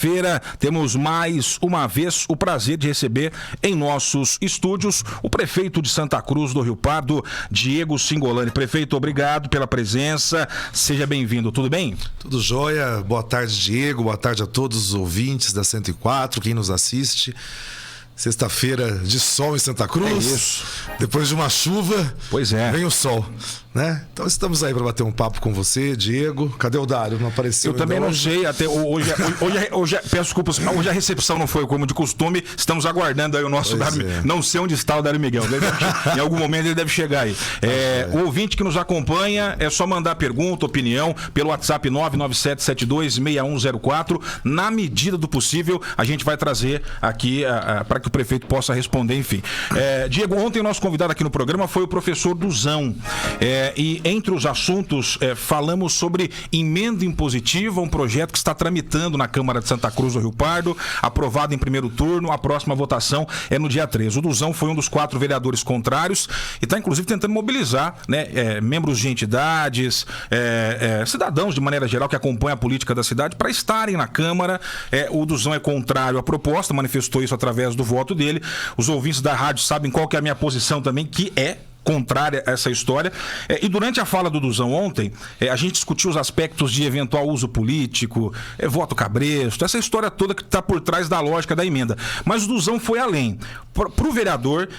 Feira, temos mais uma vez o prazer de receber em nossos estúdios o prefeito de Santa Cruz do Rio Pardo, Diego Cingolani. Prefeito, obrigado pela presença, seja bem-vindo, tudo bem? Tudo jóia, boa tarde, Diego, boa tarde a todos os ouvintes da 104, quem nos assiste. Sexta-feira de sol em Santa Cruz. É isso. Depois de uma chuva, pois é, vem o sol, né? Então estamos aí para bater um papo com você, Diego. Cadê o Dário? Não apareceu. Eu também não sei, até hoje, peço desculpas, hoje a recepção não foi como de costume. Estamos aguardando aí o nosso Dário. Não sei onde está o Dário Miguel. Em algum momento ele deve chegar aí. O ouvinte que nos acompanha, é só mandar pergunta, opinião pelo WhatsApp 997726104. Na medida do possível, a gente vai trazer aqui para que o prefeito possa responder, enfim. Diego, ontem o nosso convidado aqui no programa foi o professor Duzão. E entre os assuntos, falamos sobre emenda impositiva, um projeto que está tramitando na Câmara de Santa Cruz do Rio Pardo, aprovado em primeiro turno. A próxima votação é no dia 13. O Duzão foi um dos 4 vereadores contrários e está, inclusive, tentando mobilizar, né, membros de entidades, cidadãos, de maneira geral, que acompanham a política da cidade, para estarem na Câmara. O Duzão é contrário à proposta, manifestou isso através do voto dele. Os ouvintes da rádio sabem qual que é a minha posição também, que é contrária a essa história. E durante a fala do Duzão ontem, a gente discutiu os aspectos de eventual uso político, voto cabresto, essa história toda que está por trás da lógica da emenda. Mas o Duzão foi além. Para o vereador,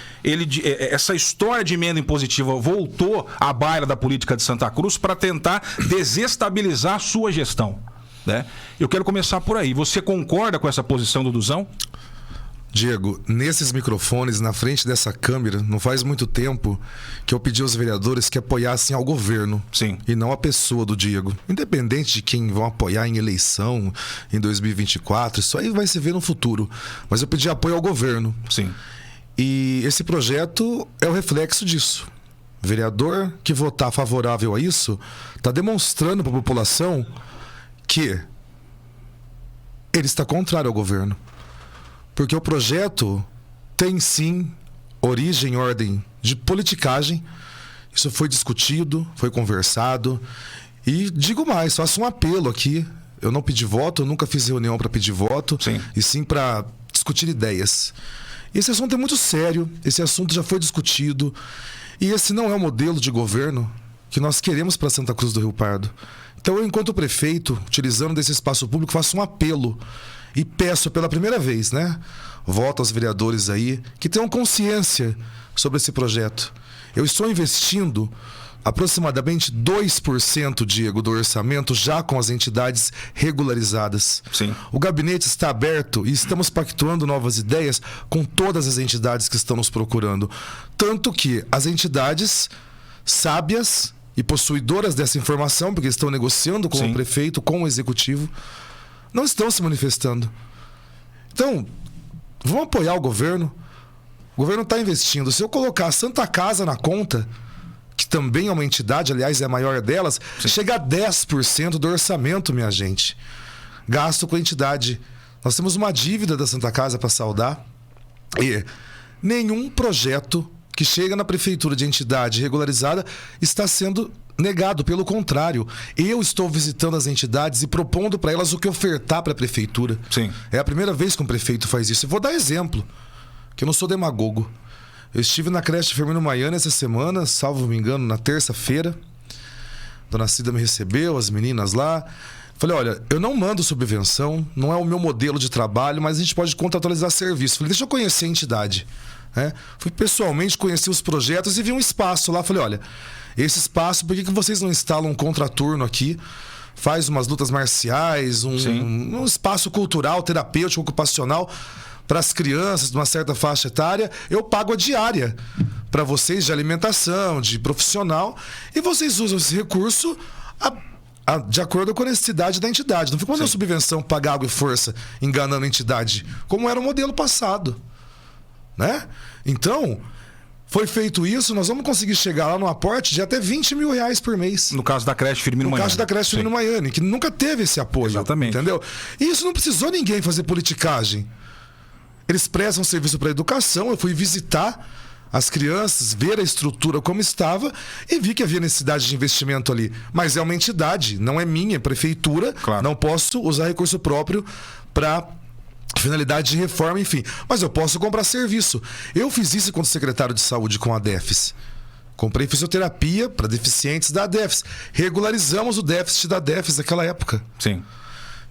essa história de emenda impositiva voltou à baila da política de Santa Cruz para tentar desestabilizar a sua gestão, né? Eu quero começar por aí. Você concorda com essa posição do Duzão? Diego, nesses microfones, na frente dessa câmera, não faz muito tempo que eu pedi aos vereadores que apoiassem ao governo. Sim. E não a pessoa do Diego. Independente de quem vão apoiar em eleição em 2024, isso aí vai se ver no futuro. Mas eu pedi apoio ao governo. Sim. E esse projeto é o reflexo disso. O vereador que votar favorável a isso está demonstrando para a população que ele está contrário ao governo. Porque o projeto tem, sim, origem, ordem de politicagem. Isso foi discutido, foi conversado. E digo mais, faço um apelo aqui. Eu não pedi voto, eu nunca fiz reunião para pedir voto. Sim. E sim para discutir ideias. Esse assunto é muito sério, esse assunto já foi discutido. E esse não é o modelo de governo que nós queremos para Santa Cruz do Rio Pardo. Então eu, enquanto prefeito, utilizando desse espaço público, faço um apelo. E peço pela primeira vez, né? Voto aos vereadores aí que tenham consciência sobre esse projeto. Eu estou investindo aproximadamente 2%, Diego, do orçamento já com as entidades regularizadas. Sim. O gabinete está aberto e estamos pactuando novas ideias com todas as entidades que estão nos procurando. Tanto que as entidades sábias e possuidoras dessa informação, porque estão negociando com o prefeito, com o executivo, não estão se manifestando. Então, vamos apoiar o governo. O governo está investindo. Se eu colocar a Santa Casa na conta, que também é uma entidade, aliás, é a maior delas, chega a 10% do orçamento, minha gente. Gasto com a entidade. Nós temos uma dívida da Santa Casa para saldar. E nenhum projeto que chega na prefeitura de entidade regularizada está sendo negado. Pelo contrário, eu estou visitando as entidades e propondo para elas o que ofertar para a prefeitura. Sim. É a primeira vez que um prefeito faz isso. Eu vou dar exemplo, que eu não sou demagogo. Eu estive na creche Firmino Maiani essa semana, salvo me engano, na terça-feira. Dona Cida me recebeu, as meninas lá. Falei, olha, eu não mando subvenção, não é o meu modelo de trabalho, mas a gente pode contratualizar serviço. Falei, deixa eu conhecer a entidade. Fui pessoalmente conhecer os projetos e vi um espaço lá. Falei, olha, esse espaço, por que vocês não instalam um contraturno aqui? Faz umas lutas marciais, um espaço cultural, terapêutico, ocupacional para as crianças de uma certa faixa etária. Eu pago a diária para vocês de alimentação, de profissional, e vocês usam esse recurso de acordo com a necessidade da entidade. Não fica mandando subvenção, pagar água e força, enganando a entidade, como era o modelo passado, né? Então, foi feito isso, nós vamos conseguir chegar lá no aporte de até R$20 mil por mês. No caso da creche Firmino Maiani. No caso da creche Firmino Maiani, que nunca teve esse apoio. Exatamente. Entendeu? E isso não precisou ninguém fazer politicagem. Eles prestam serviço para a educação. Eu fui visitar as crianças, ver a estrutura como estava e vi que havia necessidade de investimento ali. Mas é uma entidade, não é minha, é prefeitura. Claro. Não posso usar recurso próprio para finalidade de reforma, enfim. Mas eu posso comprar serviço. Eu fiz isso enquanto secretário de saúde com a DEFES. Comprei fisioterapia para deficientes da DEFES. Regularizamos o déficit da DEFES naquela época. Sim.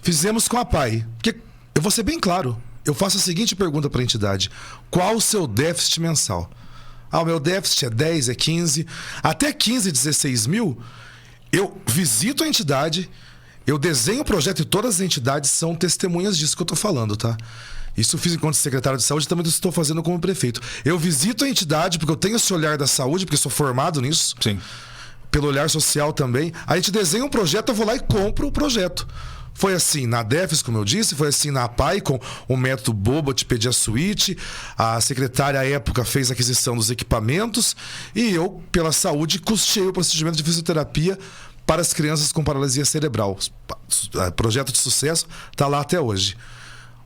Fizemos com a PAI. Porque, eu vou ser bem claro, eu faço a seguinte pergunta para a entidade: qual o seu déficit mensal? O meu déficit é 10, é 15. Até 15, 16 mil, eu visito a entidade, eu desenho o projeto e todas as entidades são testemunhas disso que eu estou falando, tá? Isso eu fiz enquanto secretário de saúde e também estou fazendo como prefeito. Eu visito a entidade porque eu tenho esse olhar da saúde, porque sou formado nisso. Sim. Pelo olhar social também. A gente desenha um projeto, eu vou lá e compro o projeto. Foi assim na DEFES, como eu disse, foi assim na APAI, com o método Bobot Pedia Suite. A secretária, à época, fez a aquisição dos equipamentos e eu, pela saúde, custeei o procedimento de fisioterapia para as crianças com paralisia cerebral. Projeto de sucesso, está lá até hoje.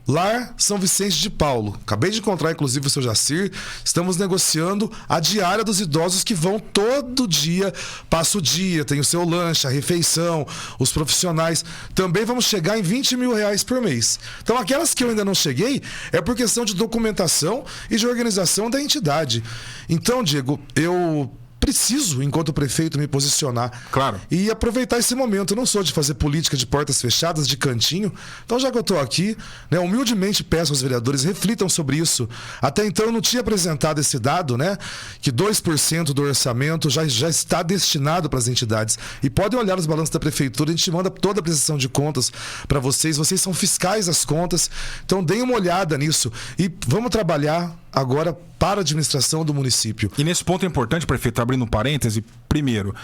Lar São Vicente de Paulo. Acabei de encontrar, inclusive, o seu Jacir. Estamos negociando a diária dos idosos que vão todo dia, passa o dia, tem o seu lanche, a refeição, os profissionais. Também vamos chegar em 20 mil reais por mês. Então, aquelas que eu ainda não cheguei é por questão de documentação e de organização da entidade. Então, Diego, eu preciso, enquanto prefeito, me posicionar. Claro. E aproveitar esse momento. Eu não sou de fazer política de portas fechadas, de cantinho. Então, já que eu estou aqui, né, humildemente peço aos vereadores, reflitam sobre isso. Até então, eu não tinha apresentado esse dado, né? Que 2% do orçamento já está destinado para as entidades. E podem olhar os balanços da prefeitura, a gente manda toda a prestação de contas para vocês. Vocês são fiscais das contas. Então, deem uma olhada nisso. E vamos trabalhar agora para a administração do município. E nesse ponto é importante, prefeito, abrindo um parêntese, primeiro,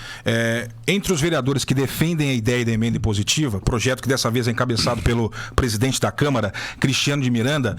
entre os vereadores que defendem a ideia da emenda impositiva, projeto que dessa vez é encabeçado pelo presidente da Câmara, Cristiano de Miranda,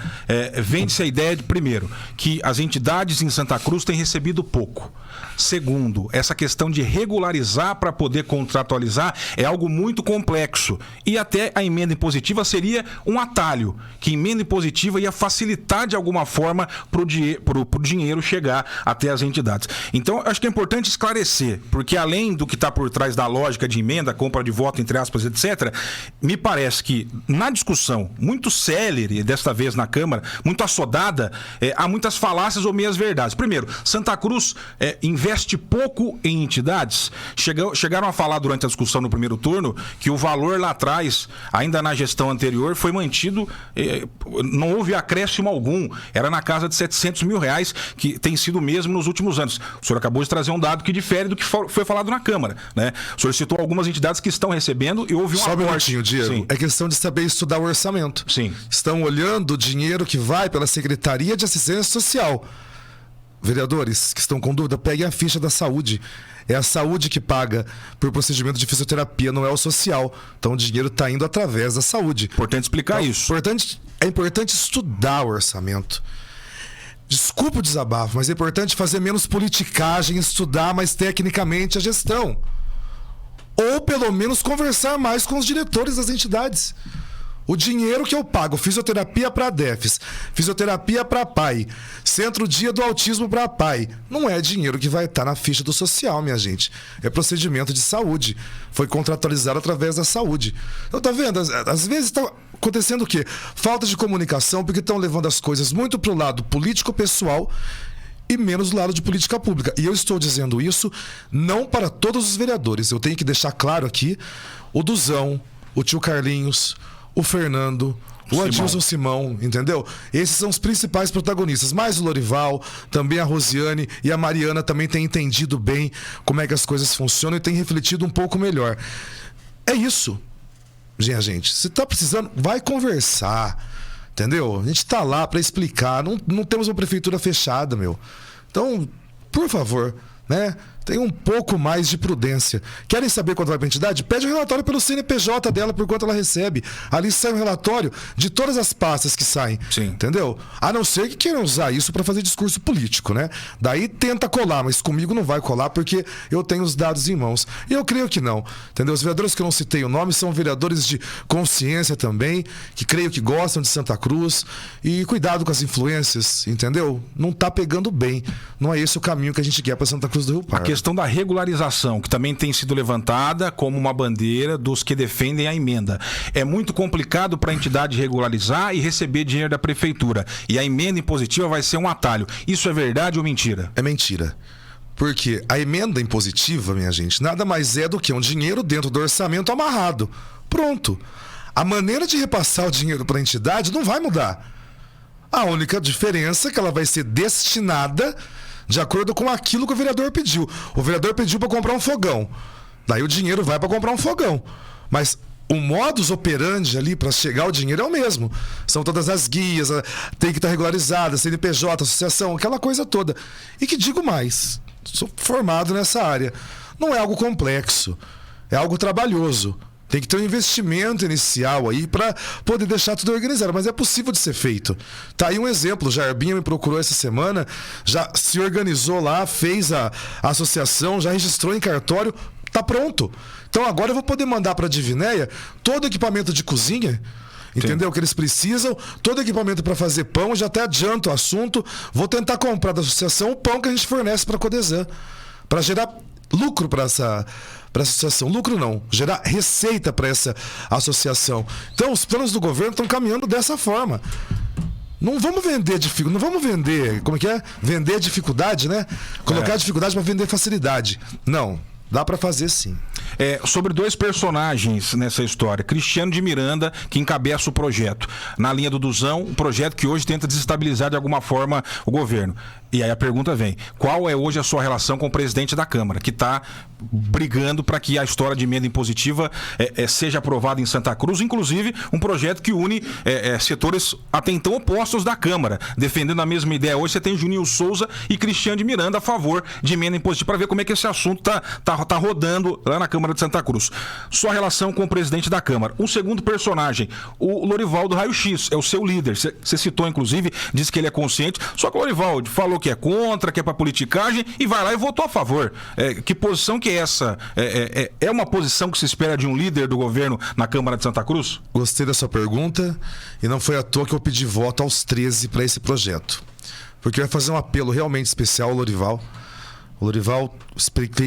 vende-se a ideia de, primeiro, que as entidades em Santa Cruz têm recebido pouco. Segundo, essa questão de regularizar para poder contratualizar é algo muito complexo. E até a emenda impositiva seria um atalho, que a emenda impositiva ia facilitar de alguma forma para o dinheiro chegar até as entidades. Então, acho que é importante esclarecer, porque além do que está por trás da lógica de emenda, compra de voto, entre aspas, etc., me parece que na discussão muito célere, desta vez na Câmara, muito assodada, há muitas falácias ou meias-verdades. Primeiro, Santa Cruz investe pouco em entidades. Chegaram a falar durante a discussão no primeiro turno que o valor lá atrás, ainda na gestão anterior, foi mantido, não houve acréscimo algum, era na casa de 700 mil reais, que tem sido o mesmo nos últimos anos. O senhor acabou de trazer um dado que difere do que foi falado na Câmara, né? O senhor citou algumas entidades que estão recebendo e houve um aporte. Só um minutinho, Diego. Sim. É questão de saber estudar o orçamento. Sim. Estão olhando o dinheiro que vai pela Secretaria de Assistência Social. Vereadores que estão com dúvida, peguem a ficha da saúde. É a saúde que paga por procedimento de fisioterapia, não é o social. Então o dinheiro está indo através da saúde. Importante explicar isso. É importante estudar o orçamento. Desculpa o desabafo, mas é importante fazer menos politicagem, estudar mais tecnicamente a gestão. Ou pelo menos conversar mais com os diretores das entidades. O dinheiro que eu pago, fisioterapia para a DEFES, fisioterapia para a PAI, Centro Dia do Autismo para a PAI, não é dinheiro que vai estar na ficha do social, minha gente. É procedimento de saúde. Foi contratualizado através da saúde. Então, tá vendo? Às vezes está acontecendo o quê? Falta de comunicação, porque estão levando as coisas muito para o lado político-pessoal e menos do lado de política pública. E eu estou dizendo isso não para todos os vereadores. Eu tenho que deixar claro aqui, o Duzão, o tio Carlinhos, o Fernando, o Adilson Simão, entendeu? Esses são os principais protagonistas. Mais o Lorival, também a Rosiane e a Mariana também têm entendido bem como é que as coisas funcionam e têm refletido um pouco melhor. É isso, gente. Se tá precisando, vai conversar, entendeu? A gente tá lá para explicar. Não temos uma prefeitura fechada, meu. Então, por favor, né? Tem um pouco mais de prudência. Querem saber quanto vai para a entidade? Pede um relatório pelo CNPJ dela por quanto ela recebe. Ali sai um relatório de todas as pastas que saem. Sim. Entendeu? A não ser que queiram usar isso para fazer discurso político, né? Daí tenta colar, mas comigo não vai colar porque eu tenho os dados em mãos. E eu creio que não. Entendeu? Os vereadores que eu não citei o nome são vereadores de consciência também, que creio que gostam de Santa Cruz. E cuidado com as influências, entendeu? Não tá pegando bem. Não é esse o caminho que a gente quer para Santa Cruz do Rio Pardo. questão da regularização, que também tem sido levantada como uma bandeira dos que defendem a emenda. É muito complicado para a entidade regularizar e receber dinheiro da prefeitura. E a emenda impositiva vai ser um atalho. Isso é verdade ou mentira? É mentira. Porque a emenda impositiva, minha gente, nada mais é do que um dinheiro dentro do orçamento amarrado. Pronto. A maneira de repassar o dinheiro para a entidade não vai mudar. A única diferença é que ela vai ser destinada de acordo com aquilo que o vereador pediu. O vereador pediu para comprar um fogão. Daí o dinheiro vai para comprar um fogão. Mas o modus operandi ali para chegar o dinheiro é o mesmo. São todas as guias, tem que estar regularizada, CNPJ, associação, aquela coisa toda. E que digo mais, sou formado nessa área. Não é algo complexo, é algo trabalhoso. Tem que ter um investimento inicial aí para poder deixar tudo organizado, mas é possível de ser feito. Tá aí um exemplo, Jarbinha me procurou essa semana, já se organizou lá, fez a associação, já registrou em cartório, tá pronto. Então agora eu vou poder mandar para a Divinéia todo o equipamento de cozinha, entendeu? Que eles precisam, todo equipamento para fazer pão, já até adianto o assunto, vou tentar comprar da associação o pão que a gente fornece para a Codesan, para gerar lucro para essa associação. Lucro não, gerar receita para essa associação. Então os planos do governo estão caminhando dessa forma. Não vamos vender dificuldade, não vamos vender, como é que é? Vender dificuldade, né? Colocar dificuldade para vender facilidade. Não, dá para fazer sim. Sobre dois personagens nessa história. Cristiano de Miranda, que encabeça o projeto. Na linha do Duzão, um projeto que hoje tenta desestabilizar de alguma forma o governo. E aí a pergunta vem, qual é hoje a sua relação com o presidente da Câmara, que está brigando para que a história de emenda impositiva seja aprovada em Santa Cruz, inclusive um projeto que une setores até então opostos da Câmara, defendendo a mesma ideia. Hoje você tem Juninho Souza e Cristiano de Miranda a favor de emenda impositiva, para ver como é que esse assunto tá rodando lá na Câmara de Santa Cruz. Sua relação com o presidente da Câmara. Um segundo personagem, o Lorivaldo Raio X, é o seu líder. Você citou, inclusive, disse que ele é consciente, só que o Lorivaldo falou que é contra, que é para politicagem e vai lá e votou a favor. Que posição que é essa? É uma posição que se espera de um líder do governo na Câmara de Santa Cruz? Gostei da sua pergunta e não foi à toa que eu pedi voto aos 13 para esse projeto. Porque eu ia fazer um apelo realmente especial ao Lorival. O Lorival,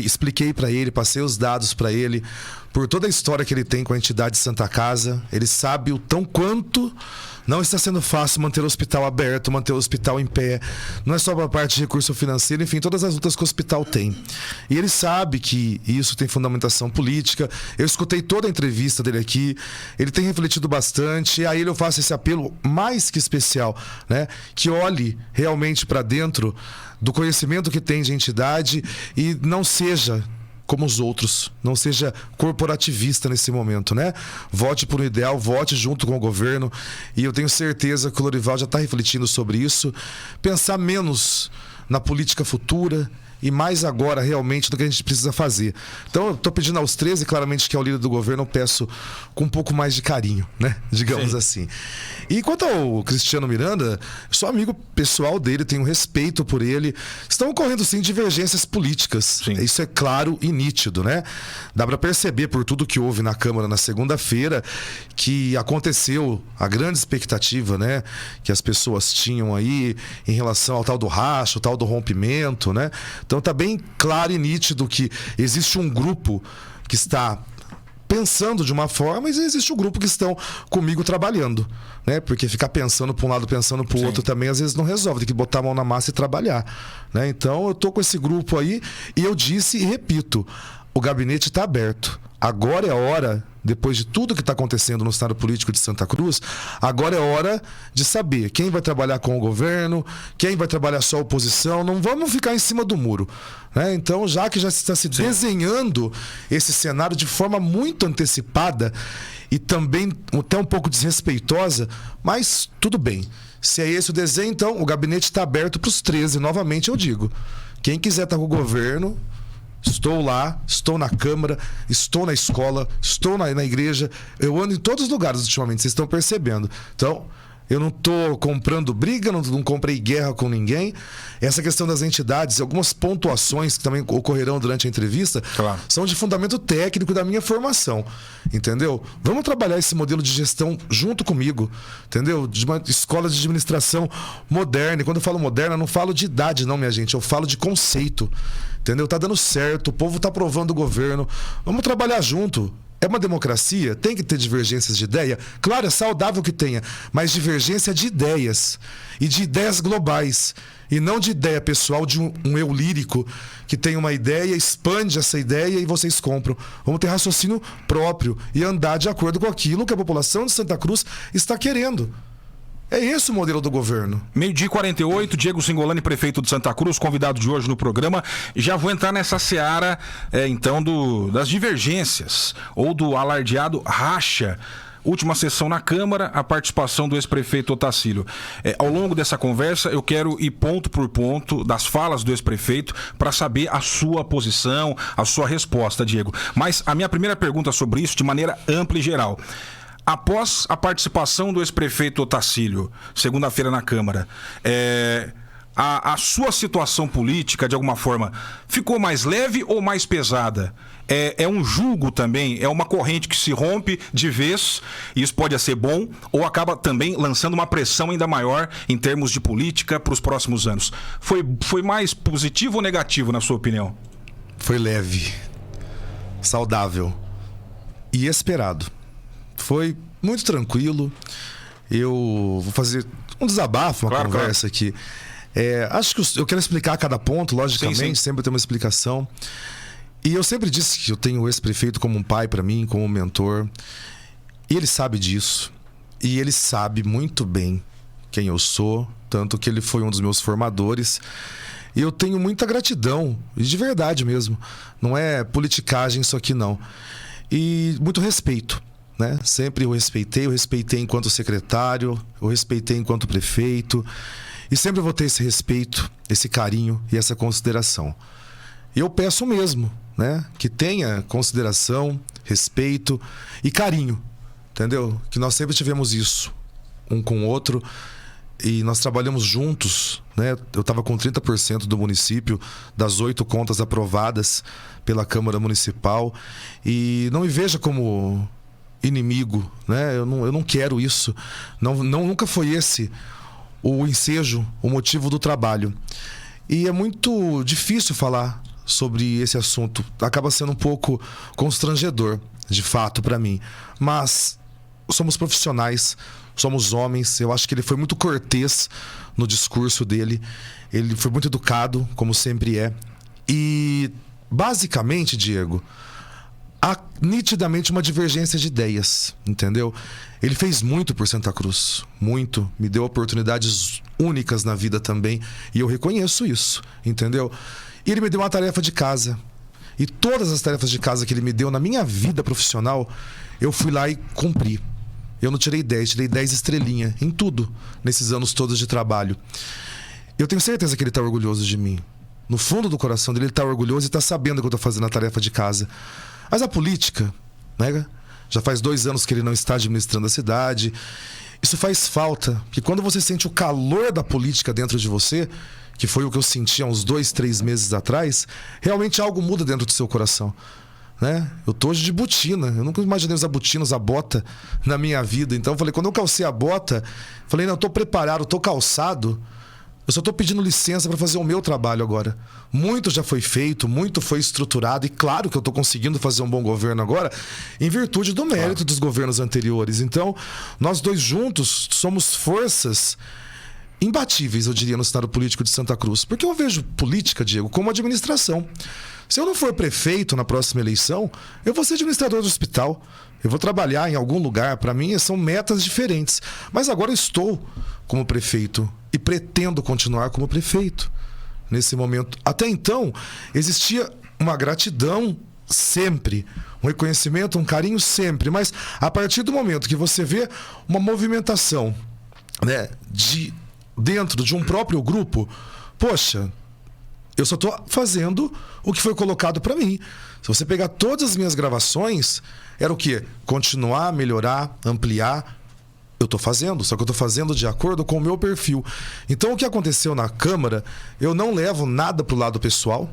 expliquei para ele, passei os dados para ele, por toda a história que ele tem com a entidade Santa Casa. Ele sabe o tão quanto não está sendo fácil manter o hospital aberto, manter o hospital em pé. Não é só para a parte de recurso financeiro, enfim, todas as lutas que o hospital tem. E ele sabe que isso tem fundamentação política. Eu escutei toda a entrevista dele aqui, ele tem refletido bastante, e aí eu faço esse apelo mais que especial, né? Que olhe realmente para dentro do conhecimento que tem de entidade e não seja como os outros, não seja corporativista nesse momento, né? Vote por um ideal, vote junto com o governo, e eu tenho certeza que o Lorival já está refletindo sobre isso, pensar menos na política futura e mais agora realmente do que a gente precisa fazer. Então eu estou pedindo aos 13, claramente que é o líder do governo, eu peço com um pouco mais de carinho, né? Digamos assim. E quanto ao Cristiano Miranda, sou amigo pessoal dele, tenho respeito por ele. Estão ocorrendo sim divergências políticas. Sim. Isso é claro e nítido, né? Dá para perceber por tudo que houve na Câmara na segunda-feira que aconteceu a grande expectativa, né? Que as pessoas tinham aí em relação ao tal do racho, o tal do rompimento, né? Então está bem claro e nítido que existe um grupo que está pensando de uma forma, mas existe um grupo que estão comigo trabalhando, né? Porque ficar pensando para um lado, pensando para o outro também às vezes não resolve, tem que botar a mão na massa e trabalhar, né? Então eu tô com esse grupo aí e eu disse e repito, o gabinete está aberto. Agora é a hora, depois de tudo que está acontecendo no cenário político de Santa Cruz, agora é hora de saber quem vai trabalhar com o governo, quem vai trabalhar só a oposição. Não vamos ficar em cima do muro, né? Então, já que já está se desenhando esse cenário de forma muito antecipada e também até um pouco desrespeitosa, mas tudo bem. Se é esse o desenho, então o gabinete está aberto para os 13. Novamente eu digo, quem quiser estar com o governo... Estou lá, estou na Câmara, estou na escola, estou na igreja. Eu ando em todos os lugares ultimamente, vocês estão percebendo. Então, Eu não estou comprando briga, não comprei guerra com ninguém. Essa questão das entidades, algumas pontuações que também ocorrerão durante a entrevista, claro, são de fundamento técnico da minha formação, entendeu? Vamos trabalhar esse modelo de gestão junto comigo, entendeu? De uma escola de administração moderna. E quando eu falo moderna, eu não falo de idade não, minha gente. Eu falo de conceito, entendeu? Tá dando certo, o povo tá aprovando o governo. Vamos trabalhar junto. É uma democracia, tem que ter divergências de ideia. Claro, é saudável que tenha, mas divergência de ideias. E de ideias globais. E não de ideia pessoal de um eu lírico que tem uma ideia, expande essa ideia e vocês compram. Vamos ter raciocínio próprio e andar de acordo com aquilo que a população de Santa Cruz está querendo. É esse o modelo do governo. 12h48, Diego Cingolani, prefeito de Santa Cruz, convidado de hoje no programa. Já vou entrar nessa seara, então, das divergências, ou do alardeado racha. Última sessão na Câmara, a participação do ex-prefeito Otacílio. Ao longo dessa conversa, eu quero ir ponto por ponto das falas do ex-prefeito para saber a sua posição, a sua resposta, Diego. Mas a minha primeira pergunta sobre isso, de maneira ampla e geral. Após a participação do ex-prefeito Otacílio, segunda-feira na Câmara, a sua situação política, de alguma forma, ficou mais leve ou mais pesada? É um julgo também? É uma corrente que se rompe de vez, e isso pode ser bom, ou acaba também lançando uma pressão ainda maior em termos de política para os próximos anos? Foi mais positivo ou negativo, na sua opinião? Foi leve, saudável e esperado. Foi muito tranquilo. Eu vou fazer um desabafo, uma conversa aqui. Acho que eu quero explicar cada ponto, logicamente, sim. Sempre tem uma explicação. E eu sempre disse que eu tenho o ex-prefeito como um pai para mim, como um mentor. E ele sabe disso. E ele sabe muito bem quem eu sou, tanto que ele foi um dos meus formadores. E eu tenho muita gratidão, e de verdade mesmo. Não é politicagem isso aqui, não. E muito respeito. Né? Sempre eu respeitei enquanto secretário, eu respeitei enquanto prefeito, e sempre vou ter esse respeito, esse carinho e essa consideração. E eu peço mesmo, né, que tenha consideração, respeito e carinho, entendeu? Que nós sempre tivemos isso, um com o outro, e nós trabalhamos juntos, né? Eu estava com 30% do município, das 8 contas aprovadas pela Câmara Municipal, e não me veja como inimigo, né? Eu não quero isso. Nunca foi esse o ensejo, o motivo do trabalho. E é muito difícil falar sobre esse assunto. Acaba sendo um pouco constrangedor, de fato, para mim. Mas somos profissionais, somos homens. Eu acho que ele foi muito cortês no discurso dele. Ele foi muito educado, como sempre é. E, basicamente, Diego, há nitidamente uma divergência de ideias, entendeu? Ele fez muito por Santa Cruz, muito, me deu oportunidades únicas na vida também, e eu reconheço isso, entendeu? E ele me deu uma tarefa de casa, e todas as tarefas de casa que ele me deu na minha vida profissional, eu fui lá e cumpri. Eu não tirei 10, tirei 10 estrelinha em tudo, nesses anos todos de trabalho. Eu tenho certeza que ele está orgulhoso de mim. No fundo do coração dele, ele está orgulhoso e está sabendo que eu estou fazendo a tarefa de casa. Mas a política, né? Já faz 2 anos que ele não está administrando a cidade. Isso faz falta, porque quando você sente o calor da política dentro de você, que foi o que eu senti há uns 2, 3 meses atrás, realmente algo muda dentro do seu coração, né? Eu tô hoje de botina, eu nunca imaginei usar botina, usar bota na minha vida. Então eu falei, quando eu calcei a bota, falei, não, eu tô preparado, eu tô calçado. Eu só estou pedindo licença para fazer o meu trabalho agora. Muito já foi feito, muito foi estruturado. E claro que eu estou conseguindo fazer um bom governo agora em virtude do mérito dos governos anteriores. Então, nós dois juntos somos forças imbatíveis, eu diria, no cenário político de Santa Cruz. Porque eu vejo política, Diego, como administração. Se eu não for prefeito na próxima eleição, eu vou ser administrador do hospital. Eu vou trabalhar em algum lugar. Para mim, são metas diferentes. Mas agora eu estou como prefeito e pretendo continuar como prefeito nesse momento. Até então, existia uma gratidão sempre, um reconhecimento, um carinho sempre. Mas a partir do momento que você vê uma movimentação, né, dentro de um próprio grupo, poxa, eu só estou fazendo o que foi colocado para mim. Se você pegar todas as minhas gravações, era o quê? Continuar, melhorar, ampliar. Eu Eu tô fazendo, só que eu tô fazendo de acordo com o meu perfil. Então, o que aconteceu na Câmara, eu não levo nada pro lado pessoal,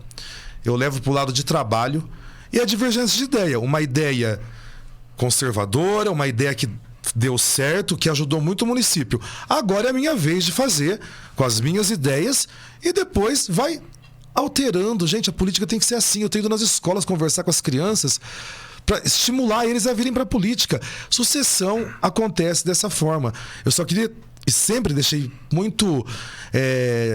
eu levo pro lado de trabalho e a divergência de ideia. Uma ideia conservadora, uma ideia que deu certo, que ajudou muito o município. Agora é a minha vez de fazer com as minhas ideias e depois vai alterando. Gente, a política tem que ser assim. Eu tenho ido nas escolas conversar com as crianças para estimular eles a virem para a política. Sucessão acontece dessa forma. Eu só queria, e sempre deixei muito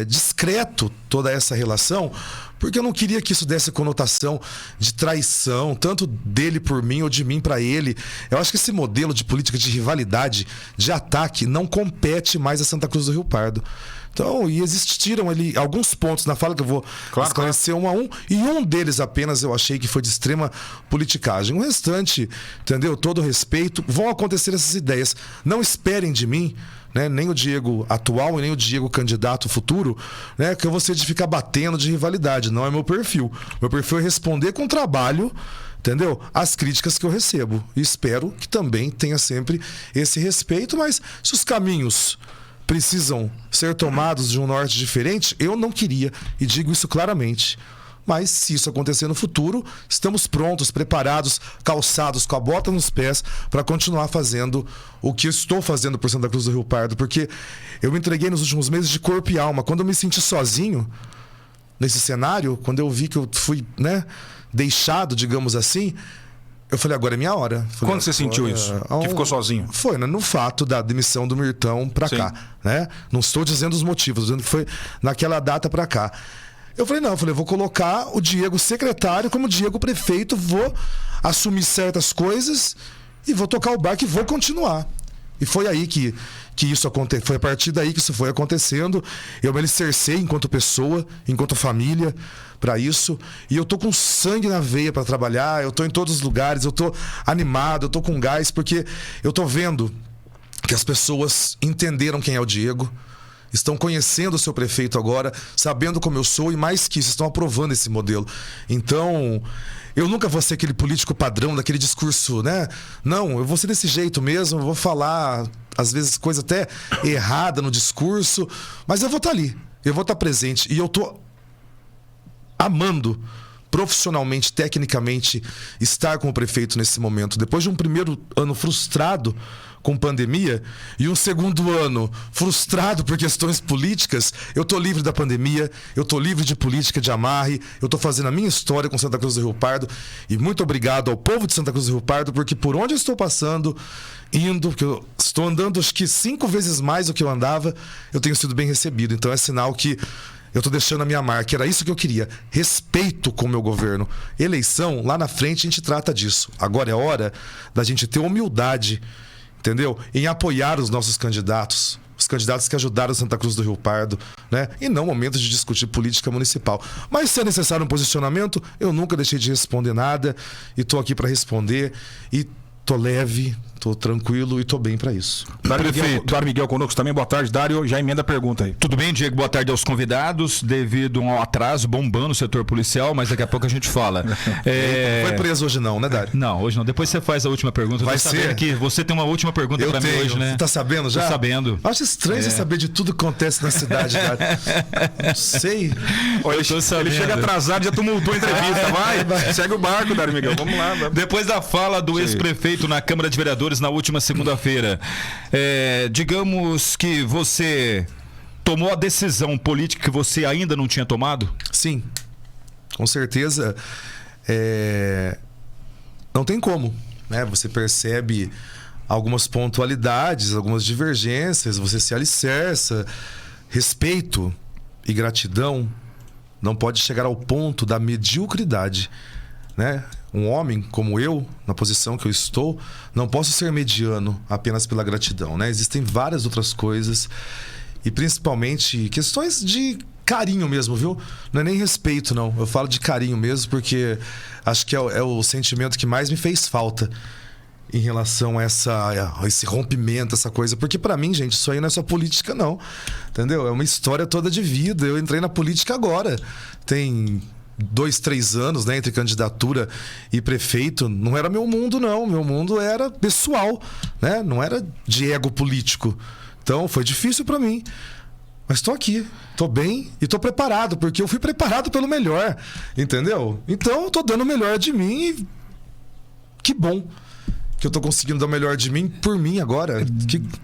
discreto toda essa relação, porque eu não queria que isso desse conotação de traição, tanto dele por mim ou de mim para ele. Eu acho que esse modelo de política de rivalidade, de ataque, não compete mais a Santa Cruz do Rio Pardo. Então, e existiram ali alguns pontos na fala que eu vou esclarecer um a um, e um deles apenas eu achei que foi de extrema politicagem. O restante, entendeu? Todo respeito, vão acontecer essas ideias. Não esperem de mim, né, nem o Diego atual e nem o Diego candidato futuro, né, que eu vou ser de ficar batendo de rivalidade. Não é meu perfil. Meu perfil é responder com trabalho, entendeu? As críticas que eu recebo. E espero que também tenha sempre esse respeito, mas se os caminhos precisam ser tomados de um norte diferente, eu não queria, e digo isso claramente. Mas se isso acontecer no futuro, estamos prontos, preparados, calçados, com a bota nos pés, para continuar fazendo o que eu estou fazendo por Santa Cruz do Rio Pardo, porque eu me entreguei nos últimos meses de corpo e alma. Quando eu me senti sozinho nesse cenário, quando eu vi que eu fui, né, deixado, digamos assim, eu falei, agora é minha hora. Falei, quando você sentiu isso? Que ficou sozinho? Foi, né, no fato da demissão do Mirtão pra cá, né? Não estou dizendo os motivos, dizendo que foi naquela data pra cá. Eu falei, não, eu vou colocar o Diego secretário como Diego prefeito, vou assumir certas coisas e vou tocar o barco e vou continuar. E foi aí que isso aconteceu, foi a partir daí que isso foi acontecendo. Eu me alicercei enquanto pessoa, enquanto família, para isso. E eu tô com sangue na veia para trabalhar, eu tô em todos os lugares, eu tô animado, eu tô com gás, porque eu tô vendo que as pessoas entenderam quem é o Diego, estão conhecendo o seu prefeito agora, sabendo como eu sou e mais que isso, estão aprovando esse modelo. Então, eu nunca vou ser aquele político padrão daquele discurso, né? Não, eu vou ser desse jeito mesmo, eu vou falar, às vezes, coisa até errada no discurso, mas eu vou estar ali, eu vou estar presente e eu tô amando profissionalmente, tecnicamente, estar com o prefeito nesse momento. Depois de um primeiro ano frustrado com pandemia e um segundo ano frustrado por questões políticas, eu tô livre da pandemia, eu tô livre de política de amarre, eu tô fazendo a minha história com Santa Cruz do Rio Pardo e muito obrigado ao povo de Santa Cruz do Rio Pardo, porque por onde eu estou passando, indo, porque eu estou andando acho que 5 vezes mais do que eu andava, eu tenho sido bem recebido. Então é sinal que eu tô deixando a minha marca, era isso que eu queria. Respeito com o meu governo. Eleição, lá na frente a gente trata disso. Agora é hora da gente ter humildade, entendeu? Em apoiar os nossos candidatos. Os candidatos que ajudaram Santa Cruz do Rio Pardo, né? E não momento de discutir política municipal. Mas se é necessário um posicionamento, eu nunca deixei de responder nada. E tô aqui para responder. E tô leve, tô tranquilo e tô bem para isso. Dário Miguel conosco também, boa tarde. Dário, já emenda a pergunta aí. Tudo bem, Diego? Boa tarde aos convidados. Devido a um atraso bombando o setor policial, mas daqui a pouco a gente fala. Não foi preso hoje não, né, Dário? Não, hoje não. Depois você faz a última pergunta. Vai ser? Que você tem uma última pergunta para mim hoje, né? Você tá sabendo já? Tô sabendo. Acho estranho você saber de tudo que acontece na cidade, Dário. Não sei. Olha, ele chega atrasado, já tumultou a entrevista. Vai, segue o barco, Dário Miguel. Vamos lá. Depois da fala do ex-prefeito na Câmara de Vereadores na última segunda-feira, digamos que você tomou a decisão política que você ainda não tinha tomado? Sim, com certeza. Não tem como, né? Você percebe algumas pontualidades, algumas divergências, você se alicerça. Respeito e gratidão não pode chegar ao ponto da mediocridade, né? Um homem como eu, na posição que eu estou, não posso ser mediano apenas pela gratidão, né? Existem várias outras coisas e principalmente questões de carinho mesmo, viu? Não é nem respeito, não. Eu falo de carinho mesmo porque acho que é o sentimento que mais me fez falta em relação a esse rompimento, essa coisa. Porque pra mim, gente, isso aí não é só política, não. Entendeu? É uma história toda de vida. Eu entrei na política agora. Tem 2, 3 anos, né, entre candidatura e prefeito, não era meu mundo, não. Meu mundo era pessoal, né? Não era de ego político. Então, foi difícil para mim. Mas tô aqui, tô bem e tô preparado, porque eu fui preparado pelo melhor, entendeu? Então, tô dando o melhor de mim e que bom que eu tô conseguindo dar o melhor de mim por mim agora.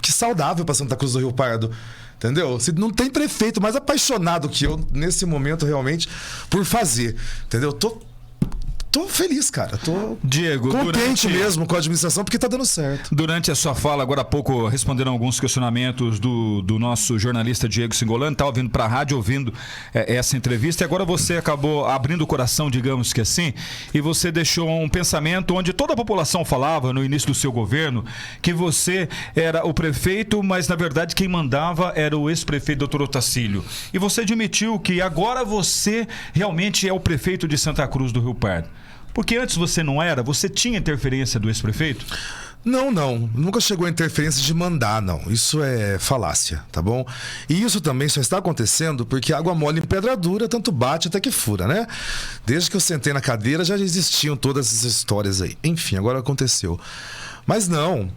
Que saudável para Santa Cruz do Rio Pardo. Entendeu? Se não tem prefeito mais apaixonado que eu, nesse momento, realmente, por fazer. Entendeu? Tô feliz, cara. Tô Diego, contente mesmo com a administração, porque tá dando certo. Durante a sua fala, agora há pouco, respondendo alguns questionamentos do nosso jornalista Diego Singolani, estava vindo para a rádio, ouvindo essa entrevista, e agora você acabou abrindo o coração, digamos que assim, e você deixou um pensamento onde toda a população falava, no início do seu governo, que você era o prefeito, mas na verdade quem mandava era o ex-prefeito Dr. Otacílio. E você admitiu que agora você realmente é o prefeito de Santa Cruz do Rio Pardo. Porque antes você não era? Você tinha interferência do ex-prefeito? Não. Nunca chegou a interferência de mandar, não. Isso é falácia, tá bom? E isso também só está acontecendo porque água mole em pedra dura, tanto bate até que fura, né? Desde que eu sentei na cadeira já existiam todas essas histórias aí. Enfim, agora aconteceu. Mas não,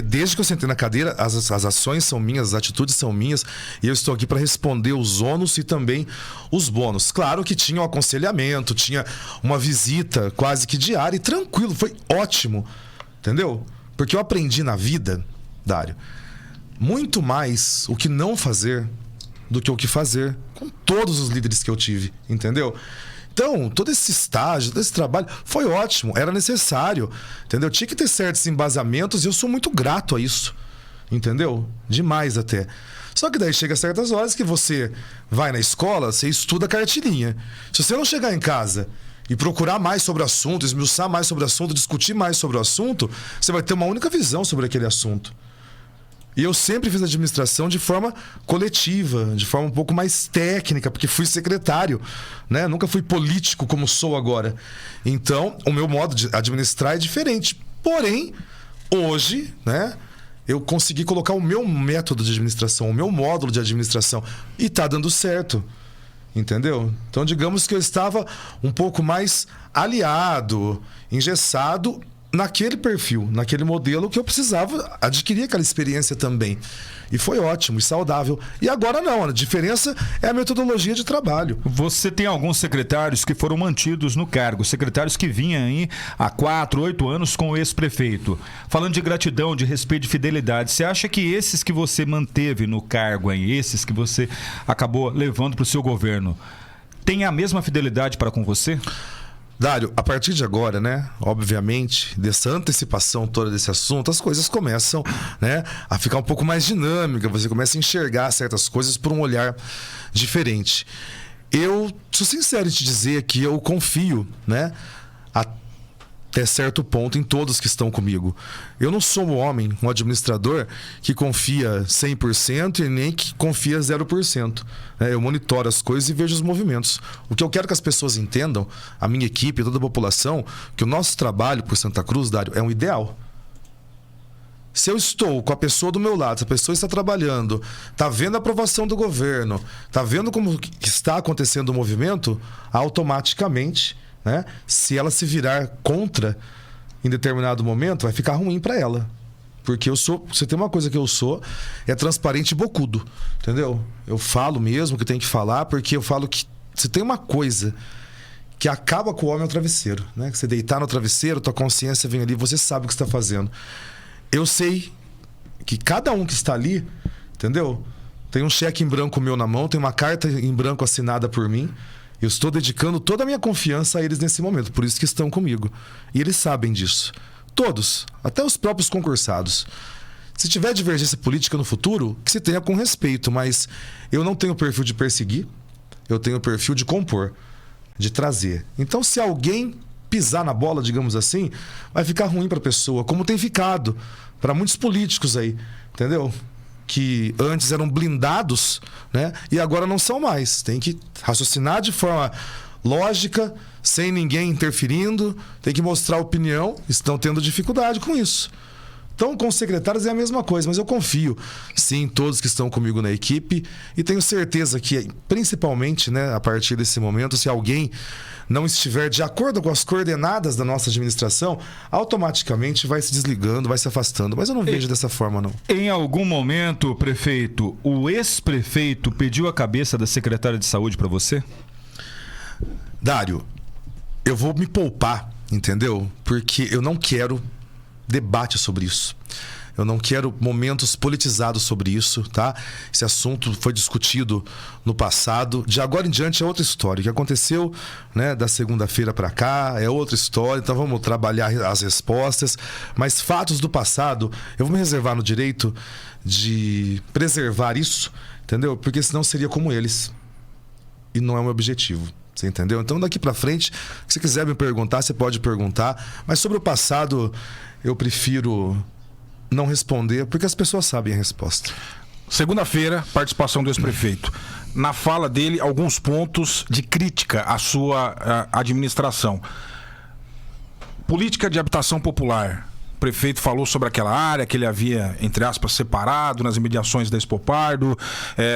desde que eu sentei na cadeira, as ações são minhas, as atitudes são minhas, e eu estou aqui para responder os ônus e também os bônus. Claro que tinha um aconselhamento, tinha uma visita quase que diária, e tranquilo, foi ótimo, entendeu? Porque eu aprendi na vida, Dário, muito mais o que não fazer do que o que fazer, com todos os líderes que eu tive, entendeu? Então, todo esse estágio, todo esse trabalho foi ótimo, era necessário, entendeu? Tinha que ter certos embasamentos e eu sou muito grato a isso, entendeu? Demais até. Só que daí chega certas horas que você vai na escola, você estuda a cartilhinha. Se você não chegar em casa e procurar mais sobre o assunto, esmiuçar mais sobre o assunto, discutir mais sobre o assunto, você vai ter uma única visão sobre aquele assunto. E eu sempre fiz administração de forma coletiva, de forma um pouco mais técnica, porque fui secretário, né? Nunca fui político como sou agora. Então, o meu modo de administrar é diferente. Porém, hoje, né, eu consegui colocar o meu método de administração, o meu módulo de administração, e tá dando certo. Entendeu? Então, digamos que eu estava um pouco mais aliado, engessado naquele perfil, naquele modelo que eu precisava adquirir aquela experiência também. E foi ótimo e saudável. E agora não, a diferença é a metodologia de trabalho. Você tem alguns secretários que foram mantidos no cargo, secretários que vinham aí há 4, 8 anos com o ex-prefeito. Falando de gratidão, de respeito, de fidelidade, você acha que esses que você manteve no cargo aí, esses que você acabou levando para o seu governo, têm a mesma fidelidade para com você? Dário, a partir de agora, né, obviamente, dessa antecipação toda desse assunto, as coisas começam, né, a ficar um pouco mais dinâmica, você começa a enxergar certas coisas por um olhar diferente. Eu sou sincero em te dizer que eu confio, né, até certo ponto em todos que estão comigo. Eu não sou um homem, um administrador que confia 100% e nem que confia 0%. Eu monitoro as coisas e vejo os movimentos. O que eu quero que as pessoas entendam, a minha equipe, toda a população, que o nosso trabalho por Santa Cruz, Dário, é um ideal. Se eu estou com a pessoa do meu lado, se a pessoa está trabalhando, está vendo a aprovação do governo, está vendo como está acontecendo o movimento, automaticamente, né, se ela se virar contra em determinado momento, vai ficar ruim para ela. Porque eu sou, você tem uma coisa que eu sou, é transparente e bocudo, entendeu? Eu falo mesmo que tem que falar, porque eu falo que se tem uma coisa que acaba com o homem é o travesseiro, né? Que você deitar no travesseiro, tua consciência vem ali, você sabe o que você está fazendo. Eu sei que cada um que está ali, entendeu? Tem um cheque em branco meu na mão, tem uma carta em branco assinada por mim. Eu estou dedicando toda a minha confiança a eles nesse momento, por isso que estão comigo. E eles sabem disso. Todos, até os próprios concursados. Se tiver divergência política no futuro, que se tenha com respeito, mas eu não tenho perfil de perseguir, eu tenho perfil de compor, de trazer. Então, se alguém pisar na bola, digamos assim, vai ficar ruim para a pessoa, como tem ficado para muitos políticos aí, entendeu? Que antes eram blindados, né? E agora não são mais. Tem que raciocinar de forma lógica, sem ninguém interferindo, tem que mostrar opinião, estão tendo dificuldade com isso. Então, com os secretários é a mesma coisa, mas eu confio, sim, em todos que estão comigo na equipe e tenho certeza que, principalmente, né, a partir desse momento, se alguém não estiver de acordo com as coordenadas da nossa administração, automaticamente vai se desligando, vai se afastando. Mas eu não vejo dessa forma, não. Em algum momento, prefeito, o ex-prefeito pediu a cabeça da secretária de saúde para você? Dário, eu vou me poupar, entendeu? Porque eu não quero debate sobre isso. Eu não quero momentos politizados sobre isso, tá? Esse assunto foi discutido no passado. De agora em diante é outra história. O que aconteceu, né, da segunda-feira para cá é outra história. Então vamos trabalhar as respostas. Mas fatos do passado, eu vou me reservar no direito de preservar isso, entendeu? Porque senão seria como eles. E não é o meu objetivo. Você entendeu? Então daqui para frente, se você quiser me perguntar, você pode perguntar. Mas sobre o passado, eu prefiro não responder, porque as pessoas sabem a resposta. Segunda-feira, participação do ex-prefeito. Na fala dele, alguns pontos de crítica à sua administração. Política de habitação popular. O prefeito falou sobre aquela área que ele havia, entre aspas, separado nas imediações da Expo Pardo,